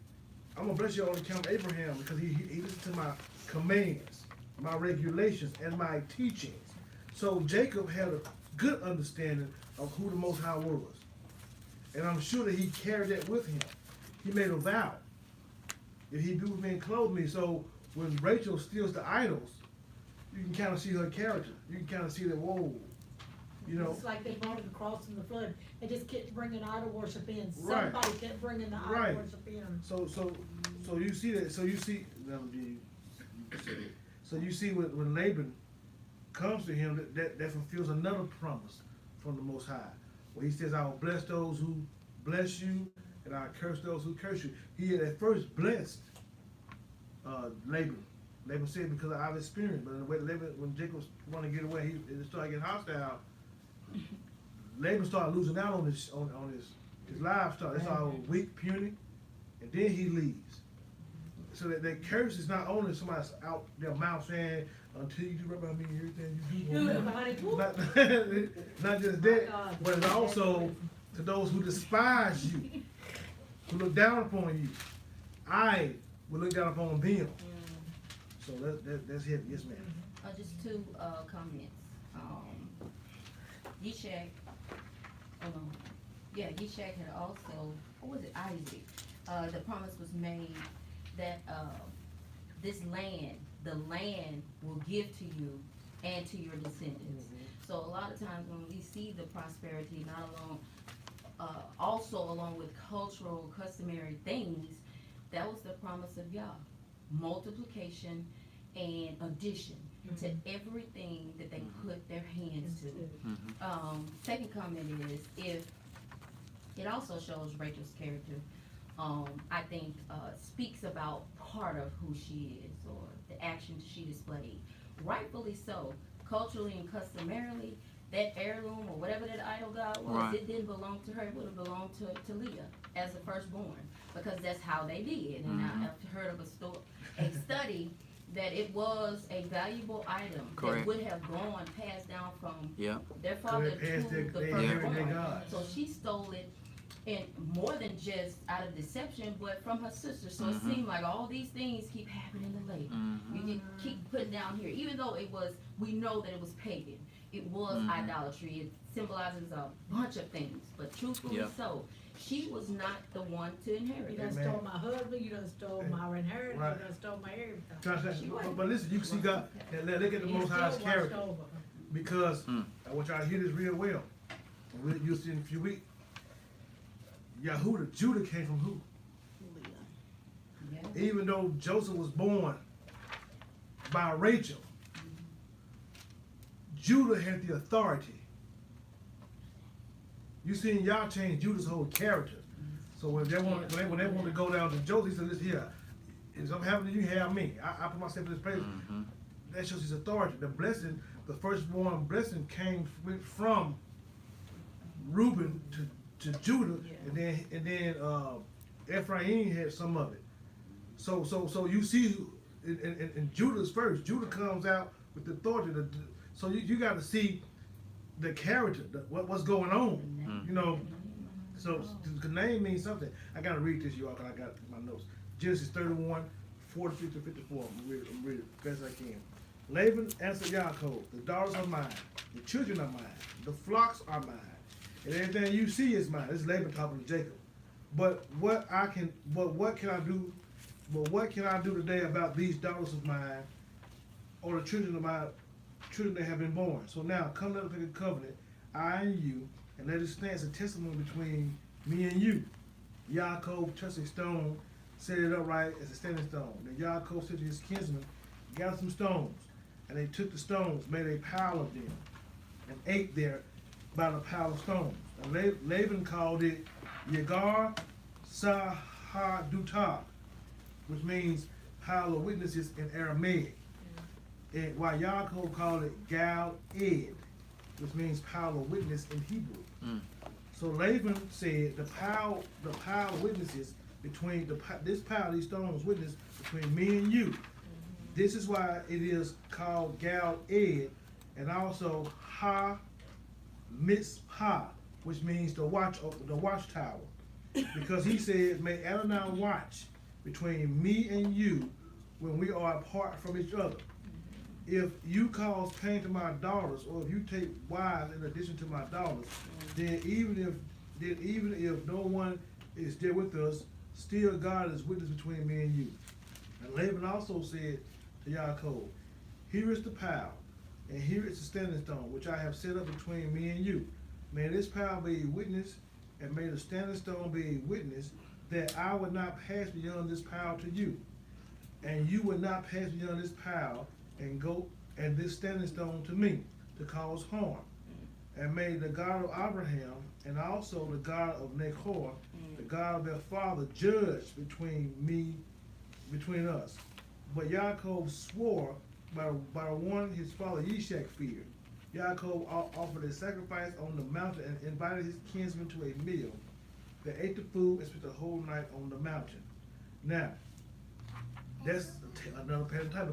"I'm gonna bless you on account of Abraham because he listened to my commands, my regulations, and my teachings." So Jacob had a good understanding of who the Most High was, and I'm sure that he carried that with him. He made a vow: if he be with me and clothe me. So when Rachel steals the idols, you can kind of see her character. You can kind of see that, whoa, you know. It's like they brought it across in the flood. They just kept bringing idol worship in. Right. Somebody kept bringing the idol Right. worship in. So you see that. So you see. So you see when Laban comes to him, that fulfills another promise from the Most High, where he says, "I will bless those who bless you, and I curse those who curse you." He had at first blessed Laban. Laban said, "Because I've experienced," but when Jacob wanted to get away, he started getting hostile. Laban started losing out on his livestock. It's all weak, puny, and then he leaves. So that curse is not only somebody's out their mouth saying, "Until you do right by me, everything you do." Not just that, but it's also to those who despise you, who look down upon you. I will look down upon them. So that's it. Yes, ma'am. Just two comments. Yishak, Yishak had also, what was it, Isaac? The promise was made that this land, the land will give to you and to your descendants. So a lot of times when we see the prosperity, not alone, also along with cultural, customary things, that was the promise of Yah. Multiplication and addition to everything that they put their hands to. Second comment is, if it also shows Rachel's character, I think speaks about part of who she is or the actions she displayed. Rightfully so, culturally and customarily, that heirloom or whatever that idol god was, Right. it didn't belong to her, it would have belonged to Leah as the firstborn, because that's how they did. And I've heard of a study that it was a valuable item Correct. that would have gone passed down from Yeah. their father to passed the their firstborn. gods. So she stole it, and more than just out of deception, but from her sister. So it seemed like all these things keep happening in the lake. You can keep putting down here, even though we know that it was pagan. It was idolatry. It symbolizes a bunch of things, but truthfully so, she was not the one to inherit You it. done stole my husband, you done stole my inheritance, Right. you done stole my everything. But listen, you can see God, and look at the Most High's Still character. watched over. Because I want y'all to hear this real well. You'll see in a few weeks. Judah came from who? Yeah. Even though Joseph was born by Rachel, Judah had the authority. You seen y'all change Judah's whole character. So when they want to go down to Joseph, he said, "Listen here, if something happened to you, have me. I put myself in this place." Mm-hmm. That shows his authority. The blessing, the firstborn blessing, came from Reuben to Judah, and then Ephraim had some of it. So you see, in Judah's first, Judah comes out with the authority. So you got to see the character, what's going on, you know. So the name means something. I got to read this, y'all, because I got my notes. Genesis 31, 43 to 54. I'm read it as best I can. Laban answered Yaakov, "The daughters are mine, the children are mine, the flocks are mine, and everything you see is mine." This is Laban talking to Jacob. But what can I do? But what can I do today about these daughters of mine, or the children of my children that have been born? So now come, let us make a covenant, I and you, and let it stand as a testimony between me and you. Yaakov touched a stone, set it upright as a standing stone. Then Yaakov said to his kinsmen, "Gather some stones." And they took the stones, made a pile of them, and ate there by the pile of stones. And Laban called it Yegar Sahadutah, which means pile of witnesses in Aramaic. And while Yaakov called it Gal-Ed, which means pile of witness in Hebrew. So Laban said, the pile of witnesses between this pile, these stones, witness between me and you. This is why it is called Gal-Ed, and also Ha-Mitzpah, which means the watchtower. Because he said, "May Adonai watch between me and you when we are apart from each other. If you cause pain to my daughters, or if you take wives in addition to my daughters, then even if no one is there with us, still God is witness between me and you." And Laban also said to Yaakov, "Here is the pile, and here is the standing stone, which I have set up between me and you. May this pile be a witness, and may the standing stone be a witness, that I would not pass beyond this pile to you, and you would not pass beyond this pile and this standing stone to me, to cause harm. And may the God of Abraham, and also the God of Nahor, the God of their father, judge between us." But Yaakov swore by the one his father Yishak feared. Yaakov offered a sacrifice on the mountain and invited his kinsmen to a meal. They ate the food and spent the whole night on the mountain. Now, that's another pattern type,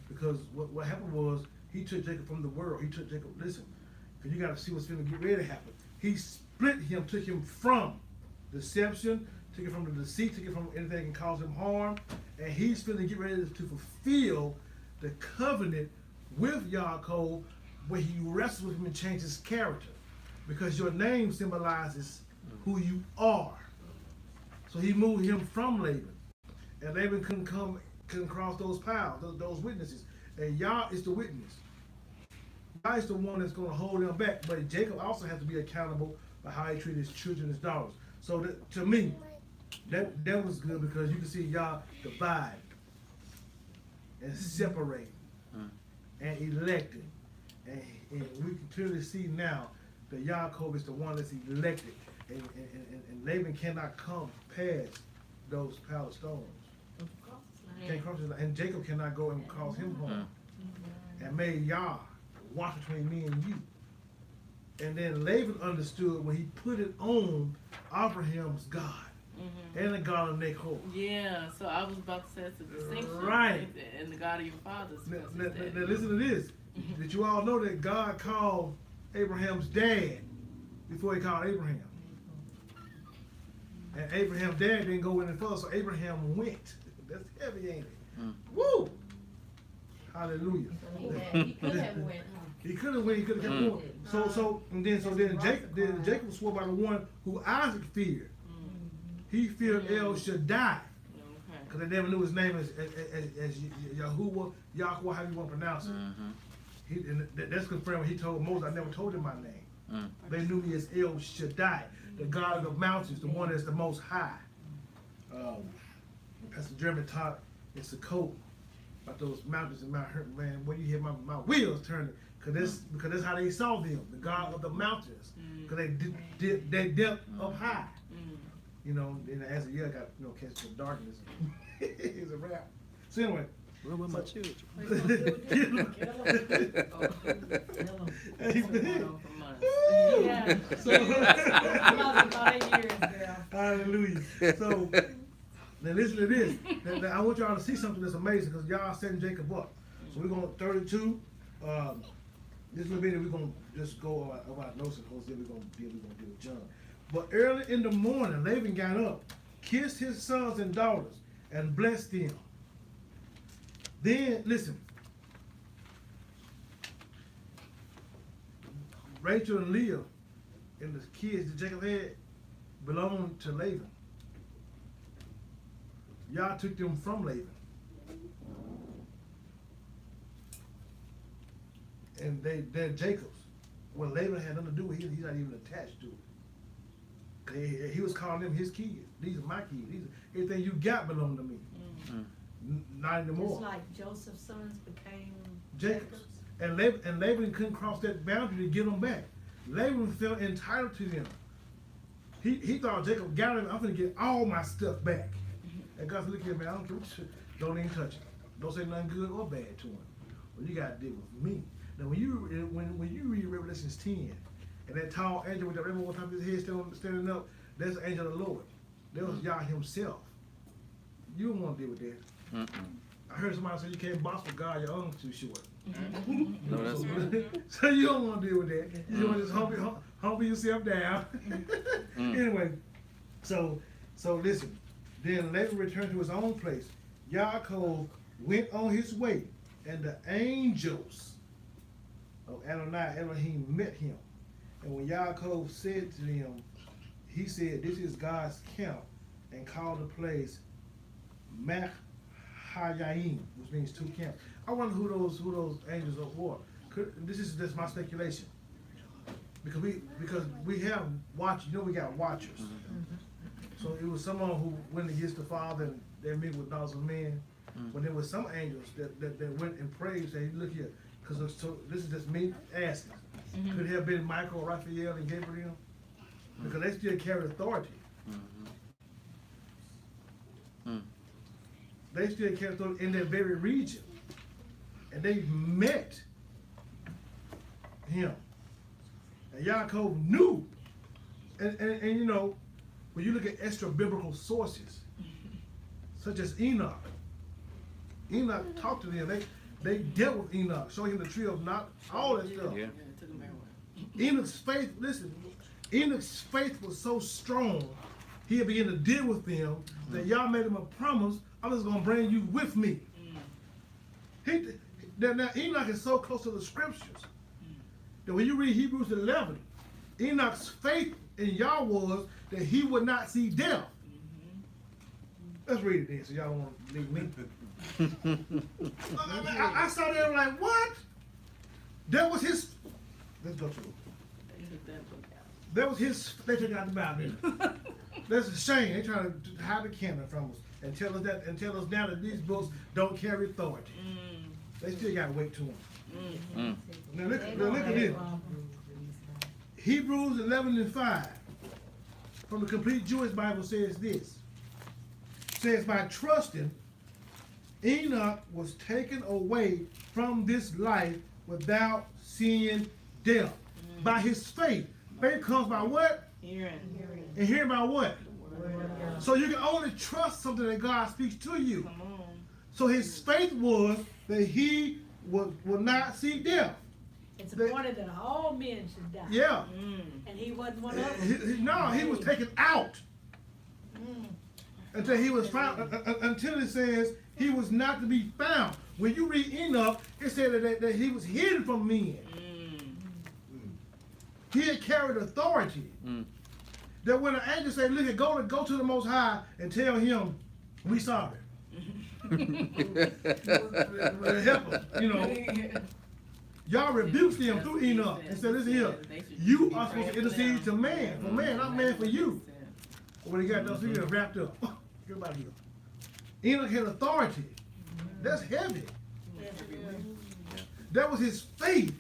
because what happened was, he took Jacob from the world. He took Jacob, listen, because you got to see what's going to get ready to happen. He split him, took him from deception, took it from the deceit, took it from anything that can cause him harm, and he's going to get ready to fulfill the covenant with Yaakov, where he wrestles with him and changes his character, because your name symbolizes who you are. So he moved him from Laban, and Laban couldn't cross those piles, those witnesses, and Yah is the witness. Yah is the one that's going to hold them back, but Jacob also has to be accountable for how he treated his children, his daughters. So to me, that was good, because you can see Yah divide and separate and elected, and we can clearly see now that Yaakov is the one that's elected, and Laban cannot come past those pile of stones. Can't cross his line. And Jacob cannot go and cause him harm. And may Yah watch between me and you. And then Laban understood when he put it on Abraham's God and the God of Nahor. Yeah, so I was about to say it's a distinction. Right. And the God of your fathers. Now listen to this. Did you all know that God called Abraham's dad before he called Abraham? And Abraham's dad didn't go any further, so Abraham went. That's heavy, ain't it? Woo! Hallelujah. He could have went, He could have went. He could have kept going. Then Jacob swore by the one who Isaac feared. He feared El Shaddai, because they never knew his name as Yahuwah, Yahweh, how you want to pronounce it. And that's confirmed when he told Moses, "I never told him my name." They knew me as El Shaddai, the God of the mountains, the one that's the most high. Pastor Jeremy taught in Sukkot about those mountains in Mount Hermon, man, when you hear my wheels turning, because that's how they saw them, the God of the mountains, because they dipped up high. You know, and as the year got, you know, catch the darkness, it's a wrap. So anyway. Where were my children? Yeah. Hallelujah. So now listen to this. Now, I want y'all to see something that's amazing because y'all setting Jacob up. So we're going 32. This little bit we're gonna just go about notes and Hosea. We're gonna deal with John. But early in the morning, Laban got up, kissed his sons and daughters, and blessed them. Then, listen, Rachel and Leah and the kids that Jacob had belonged to Laban. Y'all took them from Laban. And they're Jacob's. Well, Laban had nothing to do with it. He's not even attached to it. He was calling them his kids. These are my kids. Everything you got belong to me. Not anymore. It's like Joseph's sons became Jacob's. And Laban couldn't cross that boundary to get them back. Laban felt entitled to them. He thought Jacob got him, I'm going to get all my stuff back. And God said, look here, man, I don't care what you, don't even touch it. Don't say nothing good or bad to him. Well, you got to deal with me. Now, when you read Revelations 10, and that tall angel with the rainbow on top of his head standing up, that's the angel of the Lord. That was Yah himself. You don't want to deal with that. I heard somebody say you can't box with God, your arm's too short. No, that's right. So you don't want to deal with that. You want to just humble yourself down. Anyway, so listen. Then Laban returned to his own place. Yaakov went on his way, and the angels of Adonai Elohim met him. And when Yaakov said to them, he said, "This is God's camp," and called the place Mahayim, which means two camps. I wonder who those angels were. This is just my speculation. Because we have watch. You know, we got watchers. So it was someone who went against the Father and they met with thousands of men. When there was some angels that went and prayed, say, look here, because this is just me asking. Could it have been Michael, Raphael, and Gabriel? Because they still carry authority. They still carry authority in their very region. And they met him. And Yaakov knew. And you know, when you look at extra biblical sources, such as Enoch talked to them. They dealt with Enoch, showing him the tree of not all that stuff. Yeah. Enoch's faith, listen, Enoch's faith was so strong, he had begun to deal with them that y'all made him a promise, I'm just going to bring you with me. Now Enoch is so close to the scriptures that when you read Hebrews 11, Enoch's faith in Yah was that he would not see death. Let's read it then, so y'all don't want to leave me. I saw that like, what? That was his. Let's go to it. That was his. They took out the Bible. That's a shame. They trying to hide the canon from us and tell us now that these books don't carry authority. They still got to wait to them. Now look at this. Hebrews 11:5 from the Complete Jewish Bible says this. Says, by trusting, Enoch was taken away from this life without seeing death. By his faith. Faith comes by what? Hearing. And hearing by what? So you can only trust something that God speaks to you. Come on. So his faith was that he will not see death. It's appointed that all men should die. Yeah. And he wasn't one of them. No, he was taken out. Until he was found, until it says he was not to be found. When you read Enoch, it said that he was hidden from men. He had carried authority. That when an angel said, look, go to the Most High and tell him, we sorry. Help him, you know. Y'all rebuked him through Enoch and said, listen here, you are supposed to intercede to man, for man, not man for you. When he got those, he got wrapped up. Get out of here. Enoch had authority. That's heavy. That was his faith.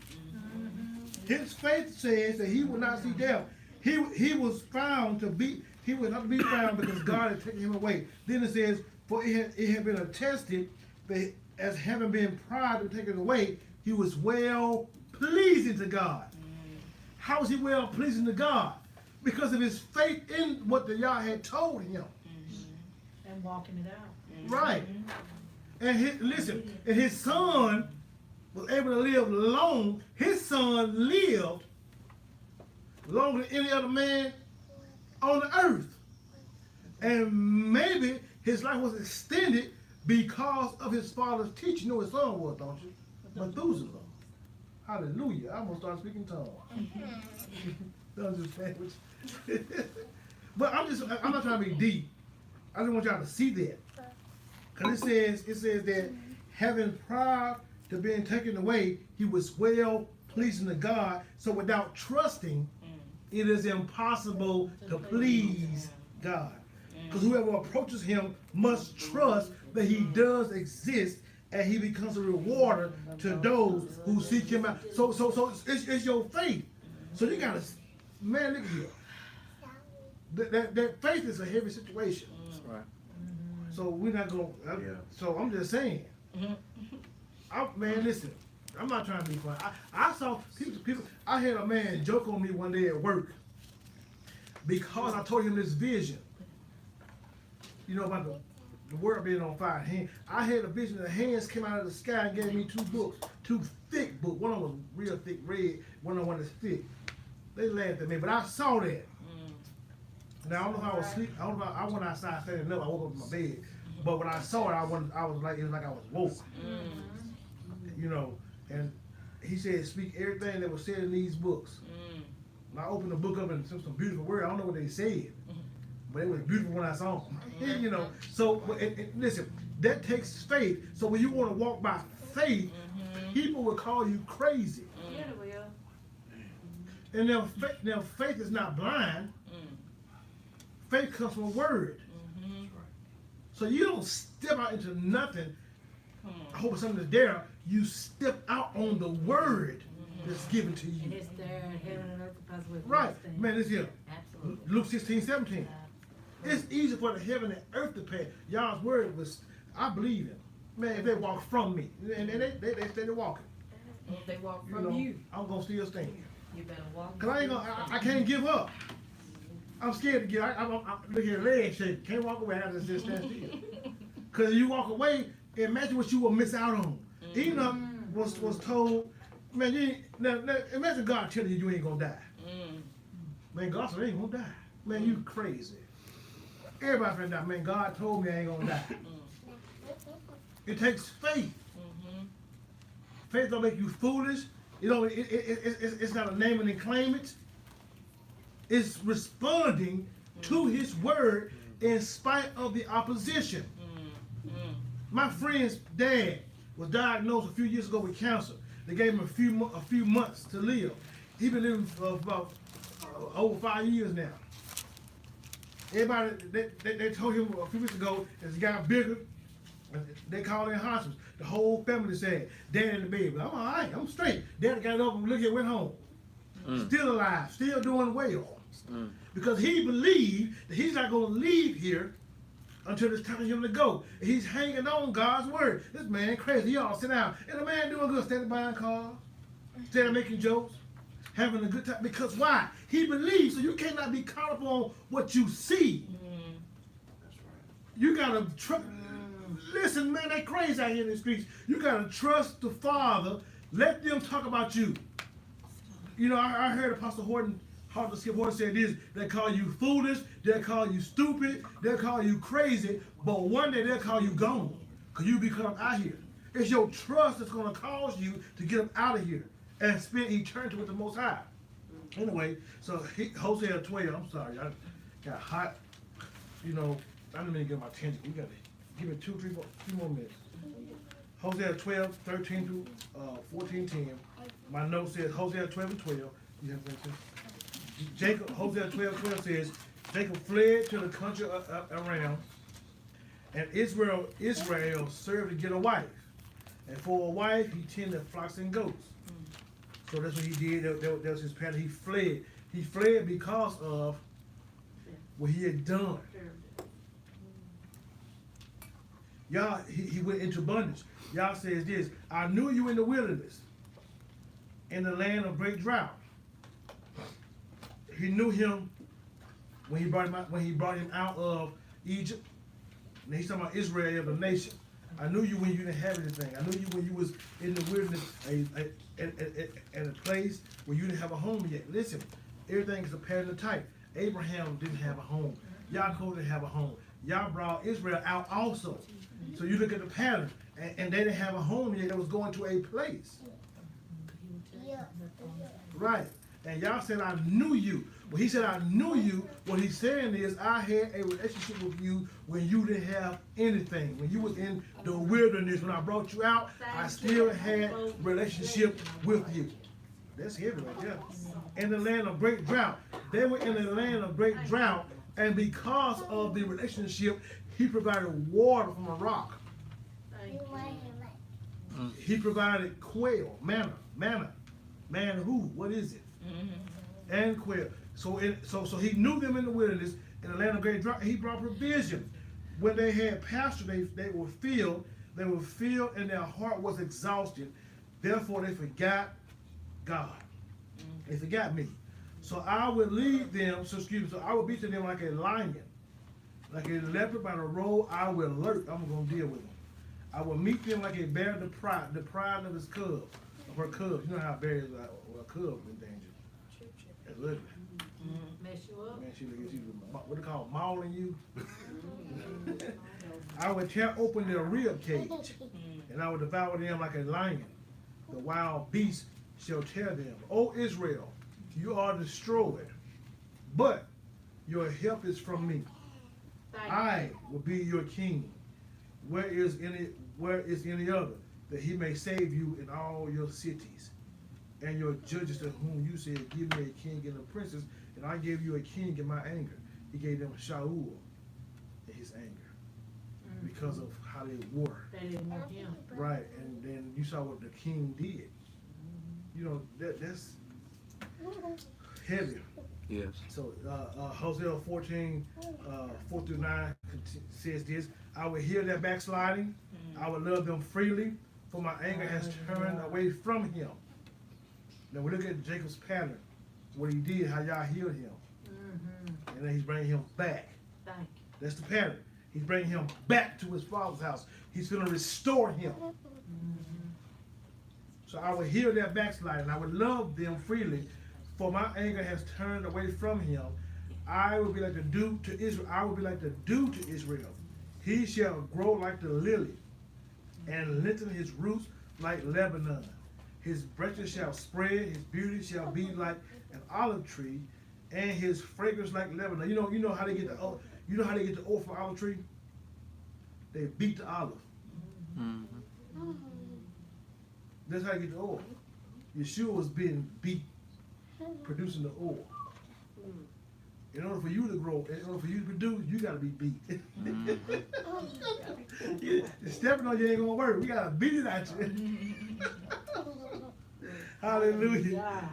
His faith says that he would not see death. He was found to be, he would not be found because God had taken him away. Then it says, for it had been attested that as having been prior to taken away, he was well pleasing to God. How was he well pleasing to God? Because of his faith in what the Yah had told him. And walking it out. Right. And listen, and his son was able to live long. His son lived longer than any other man on the earth. And maybe his life was extended because of his father's teaching. You know his son was, don't you? Methuselah. Hallelujah. I almost started speaking tongues. That was just sandwich. But I'm not trying to be deep. I just want y'all to see that. Because it says that having prior to being taken away, he was well pleasing to God. So without trusting, it is impossible to please God. Because whoever approaches him must trust that he does exist and he becomes a rewarder to those who seek him out. So it's your faith. So you gotta, man, look here. That faith is a heavy situation. Right. So we're not gonna. So I'm just saying. Man, listen. I'm not trying to be funny. I saw people. I had a man joke on me one day at work because I told him this vision. You know about the world being on fire. I had a vision that hands came out of the sky and gave me two books, two thick books. One of them was real thick red. One of them was thick. They laughed at me, but I saw that. Now I don't know how I was asleep. I went outside standing up. I woke up in my bed, but when I saw it, I was like, it was like I was woke. You know, and he said, speak everything that was said in these books. And I opened the book up and some beautiful words. I don't know what they said, but it was beautiful when I saw them. You know, so listen, that takes faith. So when you want to walk by faith, people will call you crazy. Yeah, they will. And now faith is not blind. Faith comes from a word. So you don't step out into nothing. I hope something is there. You step out on the word that's given to you. And it's there, heaven and earth pass away. Right. Man, it's here. Absolutely. Luke 16:17. It's easy for the heaven and earth to pass. Y'all's word was, I believe it. Man, if they walk from me, and they stay walking. If they walk You from know, you, I'm gonna still stand. you better walk. Cause I can't give up. I'm scared to give. I look at your legs shake. Can't walk away. I have to just stand still. Cause if you walk away, imagine what you will miss out on. Enoch was told, man, now imagine God telling you ain't gonna die. Man, God said I ain't gonna die. Man, you crazy. Everybody finna die. Man, God told me I ain't gonna die. It takes faith. Faith don't make you foolish. You know, it's not a name and claim it. It's responding to his word in spite of the opposition. My friend's dad was diagnosed a few years ago with cancer. They gave him a few months to live. He's been living for about over 5 years now. Everybody, they told him a few weeks ago, as it got bigger, they called in hospice. The whole family said, Dad and the baby, I'm all right, I'm straight. Dad got up and looked at, went home. Still alive, still doing well. Because he believed that he's not going to leave here until it's time for him to go. And he's hanging on God's word. This man crazy. He all sit down. And the man doing good, standing behind cars, standing making jokes, having a good time. Because why? He believes, so you cannot be caught up on what you see. That's right. You got to trust. Listen, man, they crazy out here in the streets. You got to trust the Father. Let them talk about you. You know, I heard Apostle Horton said this, they call you foolish, they'll call you stupid, they'll call you crazy, but one day they'll call you gone, because you become out here. It's your trust that's going to cause you to get up out of here and spend eternity with the Most High. Anyway, so Hosea 12, I'm sorry, I got hot, you know, I didn't mean to get my attention. We got to give it 2-3 more minutes. Hosea 12, 13 through 14, 10. My note says Hosea 12 and 12. You have that? Hosea 12:12 says, Jacob fled to the country around, And Israel served to get a wife. And for a wife, he tended flocks and goats. So that's what he did. That was his pattern. He fled. He fled because of what he had done. Y'all, he went into bondage. Y'all says this, I knew you in the wilderness, in the land of great drought. He knew him when he brought him out of Egypt. And he's talking about Israel, the nation. I knew you when you didn't have anything. I knew you when you was in the wilderness, at a place where you didn't have a home yet. Listen, everything is a pattern of type. Abraham didn't have a home. Yaakov didn't have a home. Y'all brought Israel out also. So you look at the pattern, and they didn't have a home yet. They was going to a place. Right. And y'all said, I knew you. When he said, I knew you, what he's saying is, I had a relationship with you when you didn't have anything. When you was in the wilderness, when I brought you out, I still had relationship with you. That's heavy right there. In the land of great drought. They were in the land of great drought, and because of the relationship, he provided water from a rock. He provided quail, manna. Man who? What is it? And quail. So he knew them in the wilderness, in the land of great drought. He brought provision. When they had pasture, they were filled. They were filled, and their heart was exhausted. Therefore, they forgot God. They forgot me. So I would lead them. So I would be to them like a lion, like a leopard by the road. I will lurk. I'm gonna deal with them. I will meet them like a bear deprived of his cubs, of her cubs. You know how bears are, a cub in danger. That's ugly. Mess you up. Man, she look at you, what they call mauling you. I would tear open their rib cage, and I would devour them like a lion. The wild beast shall tear them. O Israel, you are destroyed, but your help is from me. I will be your king. Where is any other, that he may save you in all your cities? And your judges to whom you said, give me a king and a princess, and I gave you a king in my anger. He gave them Shaul in his anger because of how they were. They didn't want him. Right, and then you saw what the king did. You know, that's heavy. Yes. So Hosea 14, 4 through 9 says this, I will hear their backsliding, I will love them freely, for my anger has turned away from him. Now we look at Jacob's pattern, what he did, how y'all healed him. And then he's bringing him back. Thank you. That's the pattern. He's bringing him back to his father's house. He's going to restore him. So I will heal their backsliding. I would love them freely, for my anger has turned away from him. I will be like the dew to Israel. I will be like the dew to Israel. He shall grow like the lily, and lengthen his roots like Lebanon. His branches shall spread. His beauty shall be like an olive tree, and his fragrance like Lebanon. You know how they get the oil. You know how they get the oil from olive tree? They beat the olive. That's how you get the oil. Yeshua was being beat, producing the oil. In order for you to grow, in order for you to produce, you gotta be beat. Stepping on you ain't gonna work. We gotta beat it at you. Hallelujah.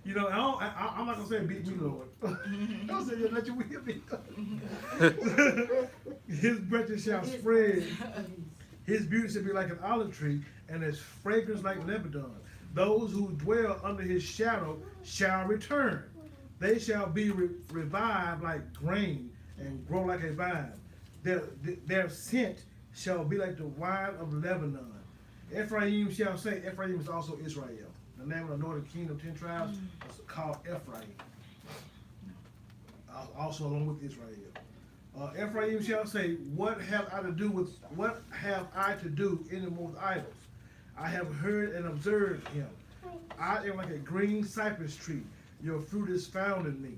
You know, I'm not gonna say beat me, Lord. Don't say let your will be done. His branches shall spread. His beauty shall be like an olive tree, and his fragrance like Lebanon. Those who dwell under his shadow shall return. They shall be revived like grain and grow like a vine. Their scent shall be like the wine of Lebanon. Ephraim shall say, Ephraim is also Israel. The name of the northern kingdom, 10 tribes, is called Ephraim. Also along with Israel. Ephraim shall say, what have I to do anymore with idols? I have heard and observed him. I am like a green cypress tree. Your fruit is found in me.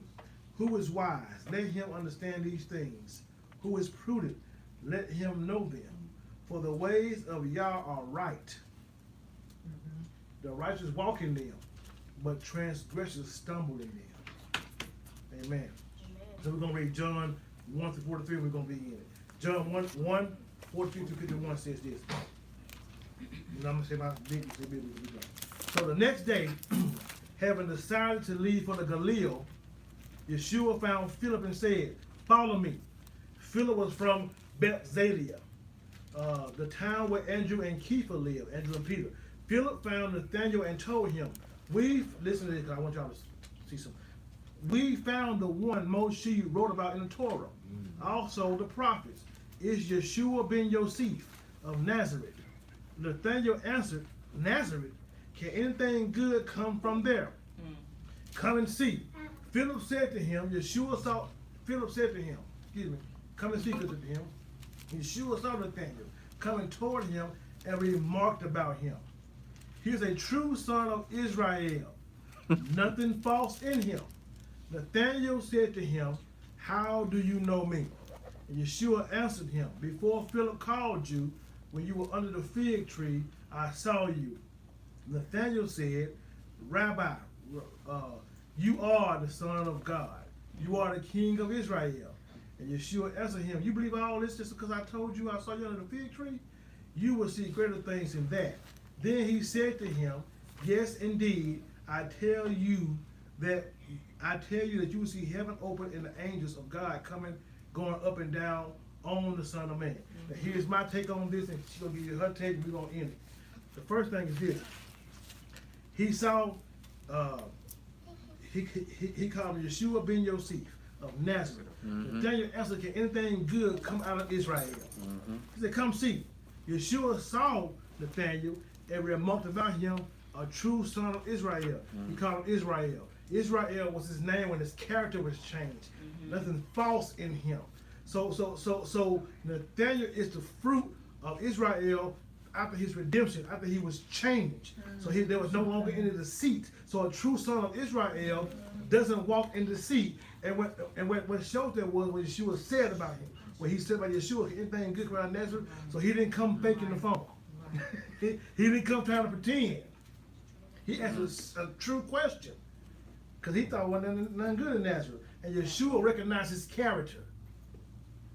Who is wise? Let him understand these things. Who is prudent? Let him know them. For the ways of Yah are right. The righteous walk in them, but transgressors stumble in them. Amen. So we're going to read John 1 through 43, we're going to be in it. John 1, 43 to 51 says this. And I'm gonna say my big. So the next day, having decided to leave for the Galilee, Yeshua found Philip and said, "Follow me." Philip was from Bethsaida, the town where Andrew and Kepha lived, Andrew and Peter. Philip found Nathanael and told him, listen to this because I want y'all to see something. We found the one Moshe wrote about in the Torah, also the prophets. Is Yeshua ben Yosef of Nazareth? Nathanael answered, Nazareth? Can anything good come from there? Come and see. Philip said to him, come and see to him. Yeshua saw Nathanael coming toward him and remarked about him. He's a true son of Israel, nothing false in him. Nathanael said to him, how do you know me? And Yeshua answered him, before Philip called you, when you were under the fig tree, I saw you. Nathanael said, Rabbi, you are the Son of God. You are the King of Israel. And Yeshua answered him, you believe all this just because I told you I saw you under the fig tree? You will see greater things than that. Then he said to him, yes, indeed, I tell you that you will see heaven open and the angels of God going up and down on the Son of Man. Now here's my take on this, and she's gonna give you her take, and we're gonna end it. The first thing is this. He saw, he called him Yeshua ben Yosef of Nazareth. Nathanael answered, can anything good come out of Israel? He said, come see. Yeshua saw Nathanael and remarked about him, a true son of Israel. He called him Israel. Israel was his name when his character was changed. Nothing false in him. So Nathanael is the fruit of Israel after his redemption, after he was changed. So there was no longer any deceit. So a true son of Israel doesn't walk in deceit. And what shows that was what Yeshua said about him. When he said about Yeshua, can anything good come out of Nazareth? So he didn't come faking the phone. He didn't come trying to pretend. He asked a true question. Because he thought wasn't nothing good in Nazareth. And Yeshua recognized his character.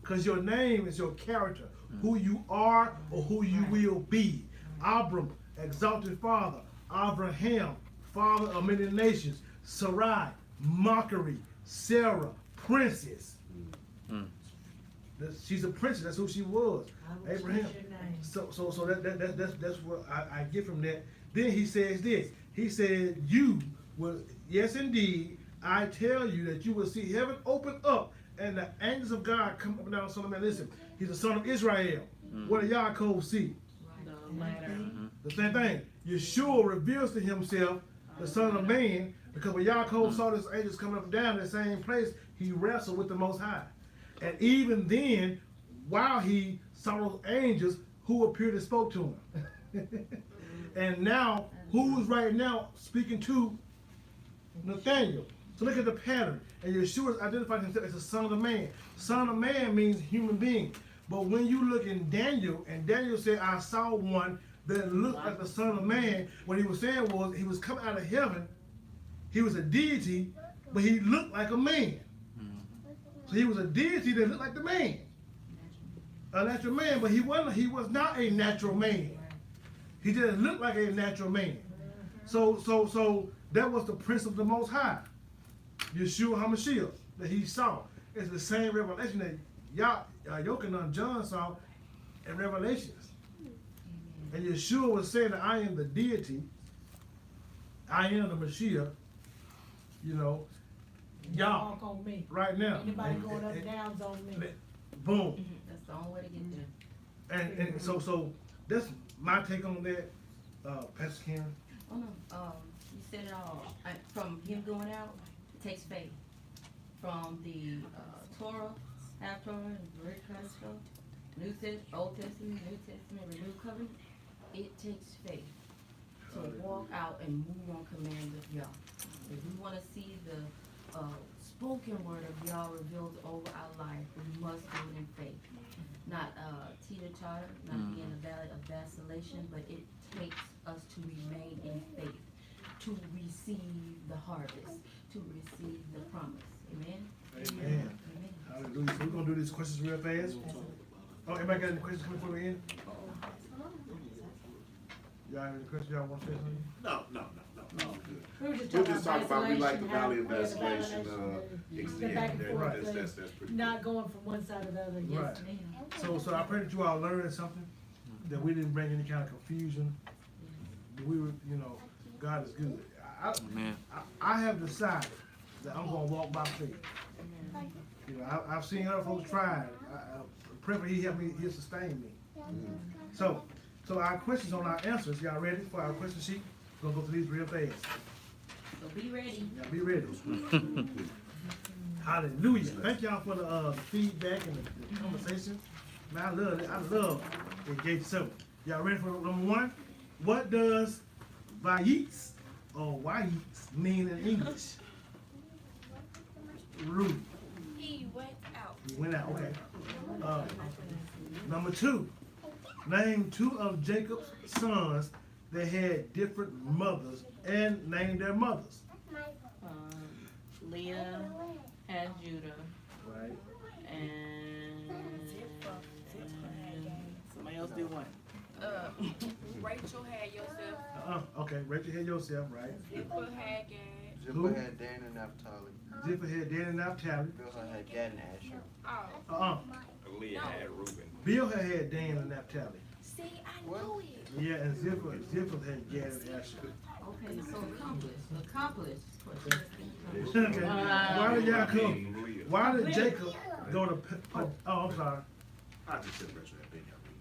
Because your name is your character. Who you are or who you will be. Abram, exalted father. Abraham, father of many nations. Sarai, mockery. Sarah, princess. She's a princess. That's who she was. Abraham. So that's what I get from that. Then he says this. He said, you will, yes indeed, I tell you that you will see heaven open up and the angels of God come up and down on the Son of Man. Listen, he's the son of Israel. What do Yaakov see? The same thing. Yeshua reveals to himself the Son of Man, because when Yaakov saw these angels coming up and down in the same place, he wrestled with the Most High. And even then, while he saw those angels, who appeared and spoke to him? And now, who's right now speaking to Nathanael? So look at the pattern. And Yeshua identified himself as the Son of Man. Son of Man means human being. But when you look in Daniel, and Daniel said, I saw one that looked like the Son of Man, what he was saying was he was coming out of heaven. He was a deity, but he looked like a man. So he was a deity that looked like the man. A natural man, but he was not a natural man. He didn't look like a natural man. So that was the Prince of the Most High, Yeshua HaMashiach, that he saw. It's the same revelation that Yochanan, John saw in Revelations. And Yeshua was saying that I am the deity, I am the Mashiach, Yah, walk on me. right now. Anybody going up and down's on me. Boom. That's the only way to get there. And so that's my take on that, Pastor Karen. Oh no, you said it all. From him going out, it takes faith. From the Torah, half Torah, and very classical, Old Testament, New Testament, Renewed Covenant, it takes faith to walk out and move on command of Yah. If we want to see the spoken word of Yah revealed over our life, we must do it in faith. Not teeter-totter, not be in a valley of vacillation, but it takes us to remain in faith, to receive the harvest, to receive the promise. Amen? Amen. Hallelujah. So we're going to do these questions real fast. Oh, anybody got any questions coming for the end? Y'all have any questions y'all want to say something? No, good. We were just We'll talking just talk about, we like the vacillation, valley how- investigation, the back and forth Right. thing, that's pretty. not going from one side to the other, yes, Right. ma'am. So I pray that you all learned something, that we didn't bring any kind of confusion. That we were, God is good. Amen. I have decided that I'm gonna walk by faith. I've seen other folks try it. I pray for He help me, He'll sustain me. So our questions on our answers, y'all ready for our question sheet? We're gonna go through these real fast. So be ready. Y'all be ready. Hallelujah. Thank y'all for the feedback and the conversation. Man, I love it. I love engaged. So, y'all ready for number one? What does vayitz or vayitz mean in English? Rudy. He went out. He went out, okay. Number two, name two of Jacob's sons that had different mothers and name their mothers. Leah had Judah, Right. and somebody else did one. Rachel had Joseph. Okay, Rachel had Joseph, right? Zipporah had Gad. Who? Zipper had Dan and Naphtali. Zipper had Dan and Naphtali. Bilhah had Gad and Asher. Oh. Leah had Reuben. Bill had Dan and Naphtali. See, I knew it. Yeah, and Zipper had Gad and Asher. Okay, so accomplished. Okay. Why did Yaakov? Why did Jacob go to? Oh, I'm sorry. I just said Rachel had Benjamin.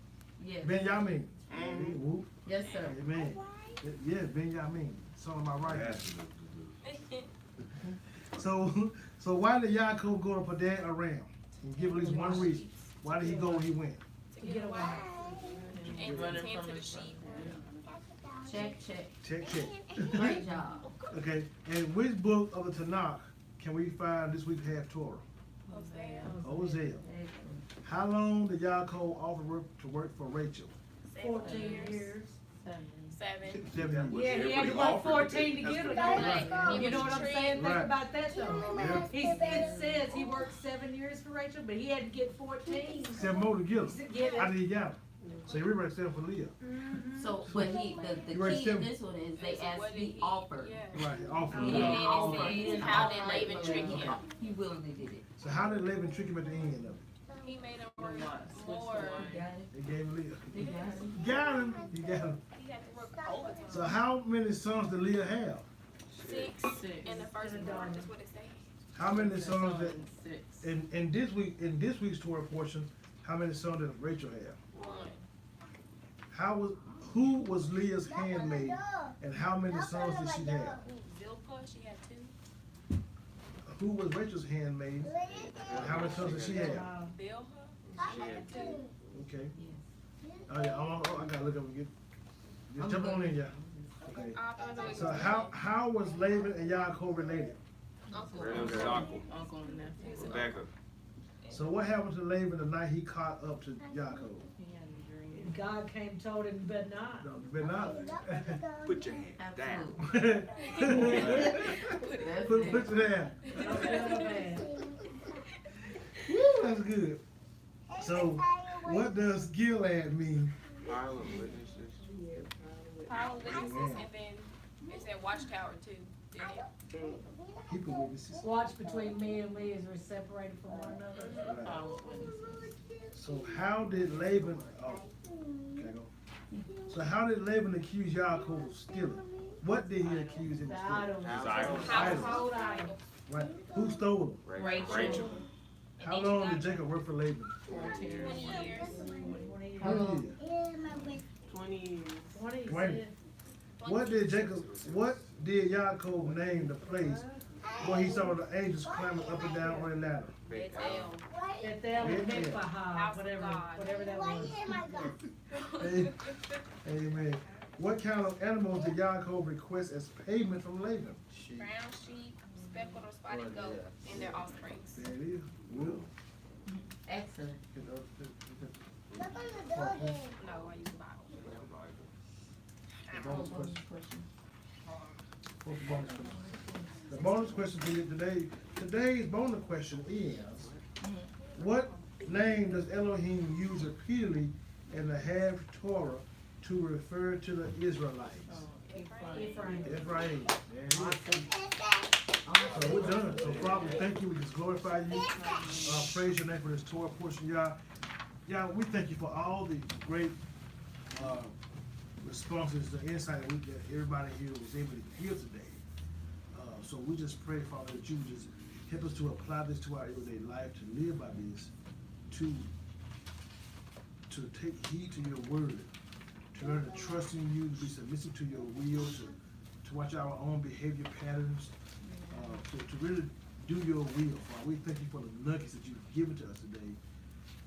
Yes. Benjamin. Whoop. Yes, sir. Amen. Yes, Benjamin. Son of my right. That's So why did Yaakov go to Padan Aram? And give at least one reason. Why did he go where he went? To get away. And Running tend from to the his sheep. Check. Check. Great job. Okay. And which book of the Tanakh can we find this week have Torah? Hosea. Hosea. Excellent. How long did Yaakov offer to work for Rachel? 14 years. 7. 7 years. Yeah, he had to work 14 to get it. Right. You know what I'm saying? Think Right. about that though. Yeah. It says he worked 7 years for Rachel, but he had to get 14. 7 more to give. Get it. How did he get them? So he really seven for Leah. So, but the Right, key to Tim. this one is they asked, What did he offered. Yeah. Right, offer. He And then didn't offer. it He says, didn't how offer did it, Laban but trick him? He willingly did it. So how did Laban trick him at the end of it? He made him work Switch the more. line. He got it. They gave Leah. He got it. You got him. You got him. He had to work overtime. So how many sons did Leah have? 6 in the first part. That's what it says. How many sons that 6. in this week's Torah portion? How many sons did Rachel have? 1. Who was Leah's handmaid, and how many sons did she have? Zilpah, she had 2. Who was Rachel's handmaid, and how many sons did she have? Bilhah, she had 2. Okay. Oh yeah, I gotta look up again. Just jump on in, yeah. Okay. So how was Laban and Yaakov related? Uncle. Uncle and nephew. Rebecca. So what happened to Laban the night he caught up to Yaakov? He had a dream. God came and told him, but not. No, you better not. Put your hand down. Absolutely. put it down. Woo, that's good. So, what does Gilead mean? Pile of witnesses. Power witnesses, and then it said watchtower too, didn't it? People witnesses. Watch between me and we as we're separated from one another. Right. I was witnesses. So how did Laban? Oh, okay, go. So how did Laban accuse Yaakov of stealing? What did he accuse him The of stealing? idols. Idols. Household idols. Right. Who stole them? Rachel. How long did Jacob work for Laban? 20 years. 20 years. 20 years. 20. 20. What did Yaakov name the place where he saw the angels climbing up and down on the ladder? Bethel. Bethel and Mikvah, House of whatever that was. Amen. What kind of animals did Yaakov request as payment from Laban? Brown sheep, speckled or spotted goat, and their offsprings. There it is. Will. Excellent. No, I use the Bible. Bonus question. What's the bonus question? The bonus question for you today. Today's bonus question is, what name does Elohim use repeatedly in the half Torah to refer to the Israelites? Ephraim. Ephraim. There it is. So we're done. So Father, thank you. We just glorify you. Praise your name for this Torah portion, y'all. Y'all, we thank you for all the great responses, the insight that everybody here was able to hear today. So we just pray, Father, that you would just help us to apply this to our everyday life, to live by this, to take heed to your word, to learn to trust in you, to be submissive to your will, to watch our own behavior patterns, to really do your will, Father. We thank you for the nuggets that you've given to us today,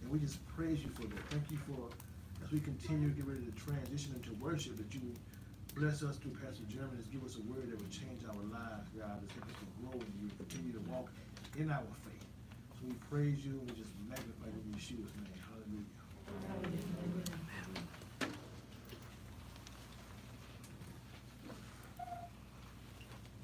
and we just praise you for that. Thank you for, as we continue to get ready to transition into worship, that you bless us through Pastor German, just give us a word that will change our lives, God, just help us to grow in you, continue to walk in our faith. So we praise you, and we just magnify you in Yeshua's name.